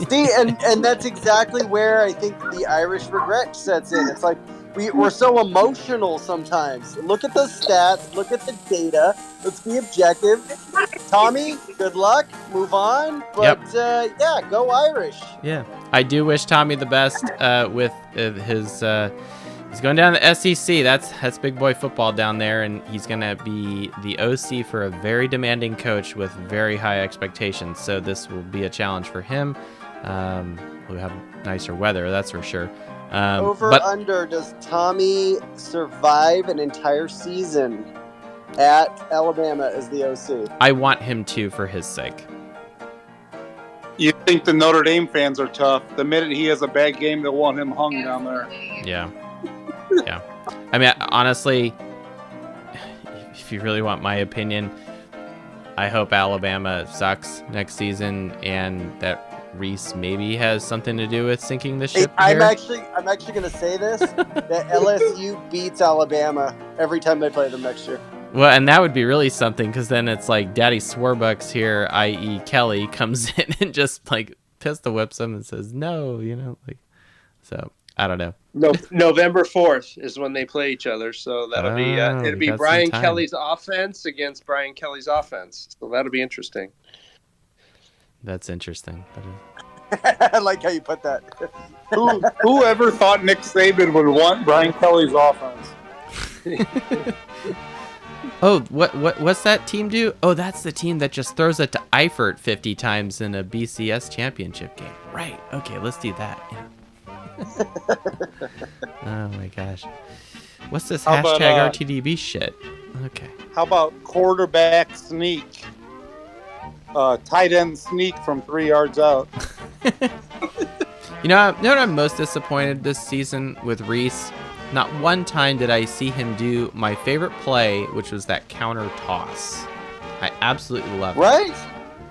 See, and that's exactly where I think the Irish regret sets in. It's like we're so emotional sometimes. Look at the stats. Look at the data. Let's be objective. Tommy, good luck. Move on. But, yeah, go Irish. Yeah. I do wish Tommy the best with his... he's going down to the SEC. That's big boy football down there, and he's going to be the OC for a very demanding coach with very high expectations. So this will be a challenge for him. We'll have nicer weather, that's for sure. Under, does Tommy survive an entire season at Alabama as the OC? I want him to for his sake. You think the Notre Dame fans are tough. The minute he has a bad game, they'll want him hung down there. Yeah. Yeah. I mean, honestly, if you really want my opinion, I hope Alabama sucks next season and that Reese maybe has something to do with sinking the ship. I'm actually going to say this, that LSU beats Alabama every time they play them next year. Well, and that would be really something, because then it's like Daddy Swarbucks here, i.e. Kelly, comes in and just like pistol whips him and says no, so I don't know. No, November 4th is when they play each other, so that'll be it'll be Brian Kelly's offense against Brian Kelly's offense, so that'll be interesting. That's interesting. I like how you put that. Whoever thought Nick Saban would want Brian Kelly's offense? Oh, what's that team do? Oh, that's the team that just throws it to Eifert 50 times in a BCS championship game. Right. Okay, let's do that. Yeah. Oh my gosh. What's this hashtag RTDB shit? Okay. How about quarterback sneak? Tight end sneak from 3 yards out. You know what I'm most disappointed this season with Reese? Not one time did I see him do my favorite play, which was that counter toss. I absolutely love it. Right?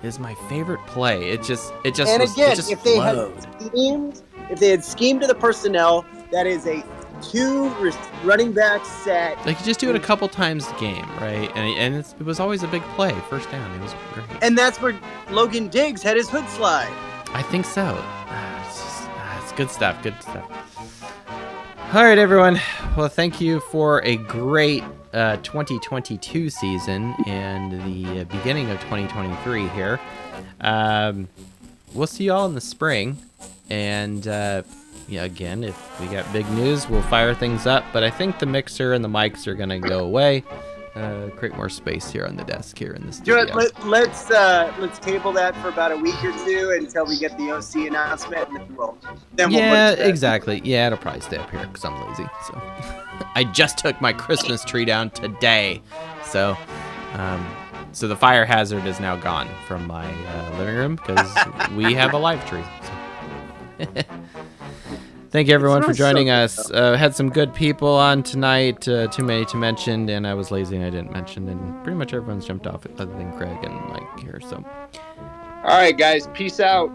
It is my favorite play. It just and was, again, it just if they flowed. had schemed to the personnel, that is a 2 running back set. They could just do it a couple times a game, right? And it was always a big play, first down. It was great. And that's where Logan Diggs had his hood slide. I think so. It's good stuff. Good stuff. All right, everyone. Well, thank you for a great 2022 season and the beginning of 2023 here. We'll see you all in the spring. And again, if we got big news, we'll fire things up. But I think the mixer and the mics are going to go away. Create more space here on the desk here in the studio. Let's table that for about a week or two until we get the OC announcement, and then we'll yeah, exactly. Yeah, it'll probably stay up here because I'm lazy. So I just took my Christmas tree down today, so the fire hazard is now gone from my living room because we have a live tree. So. Thank you, everyone, for joining us. Had some good people on tonight, too many to mention, and I was lazy and I didn't mention, and pretty much everyone's jumped off other than Craig and Mike here. So, all right, guys, peace out.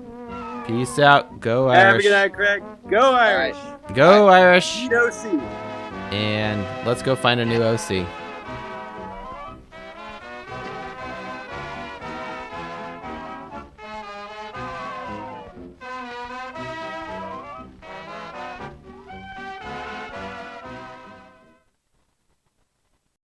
Peace out. Go Irish. Have a good night, Craig. Go Irish. Go Irish. Eat OC. and let's go find a new OC.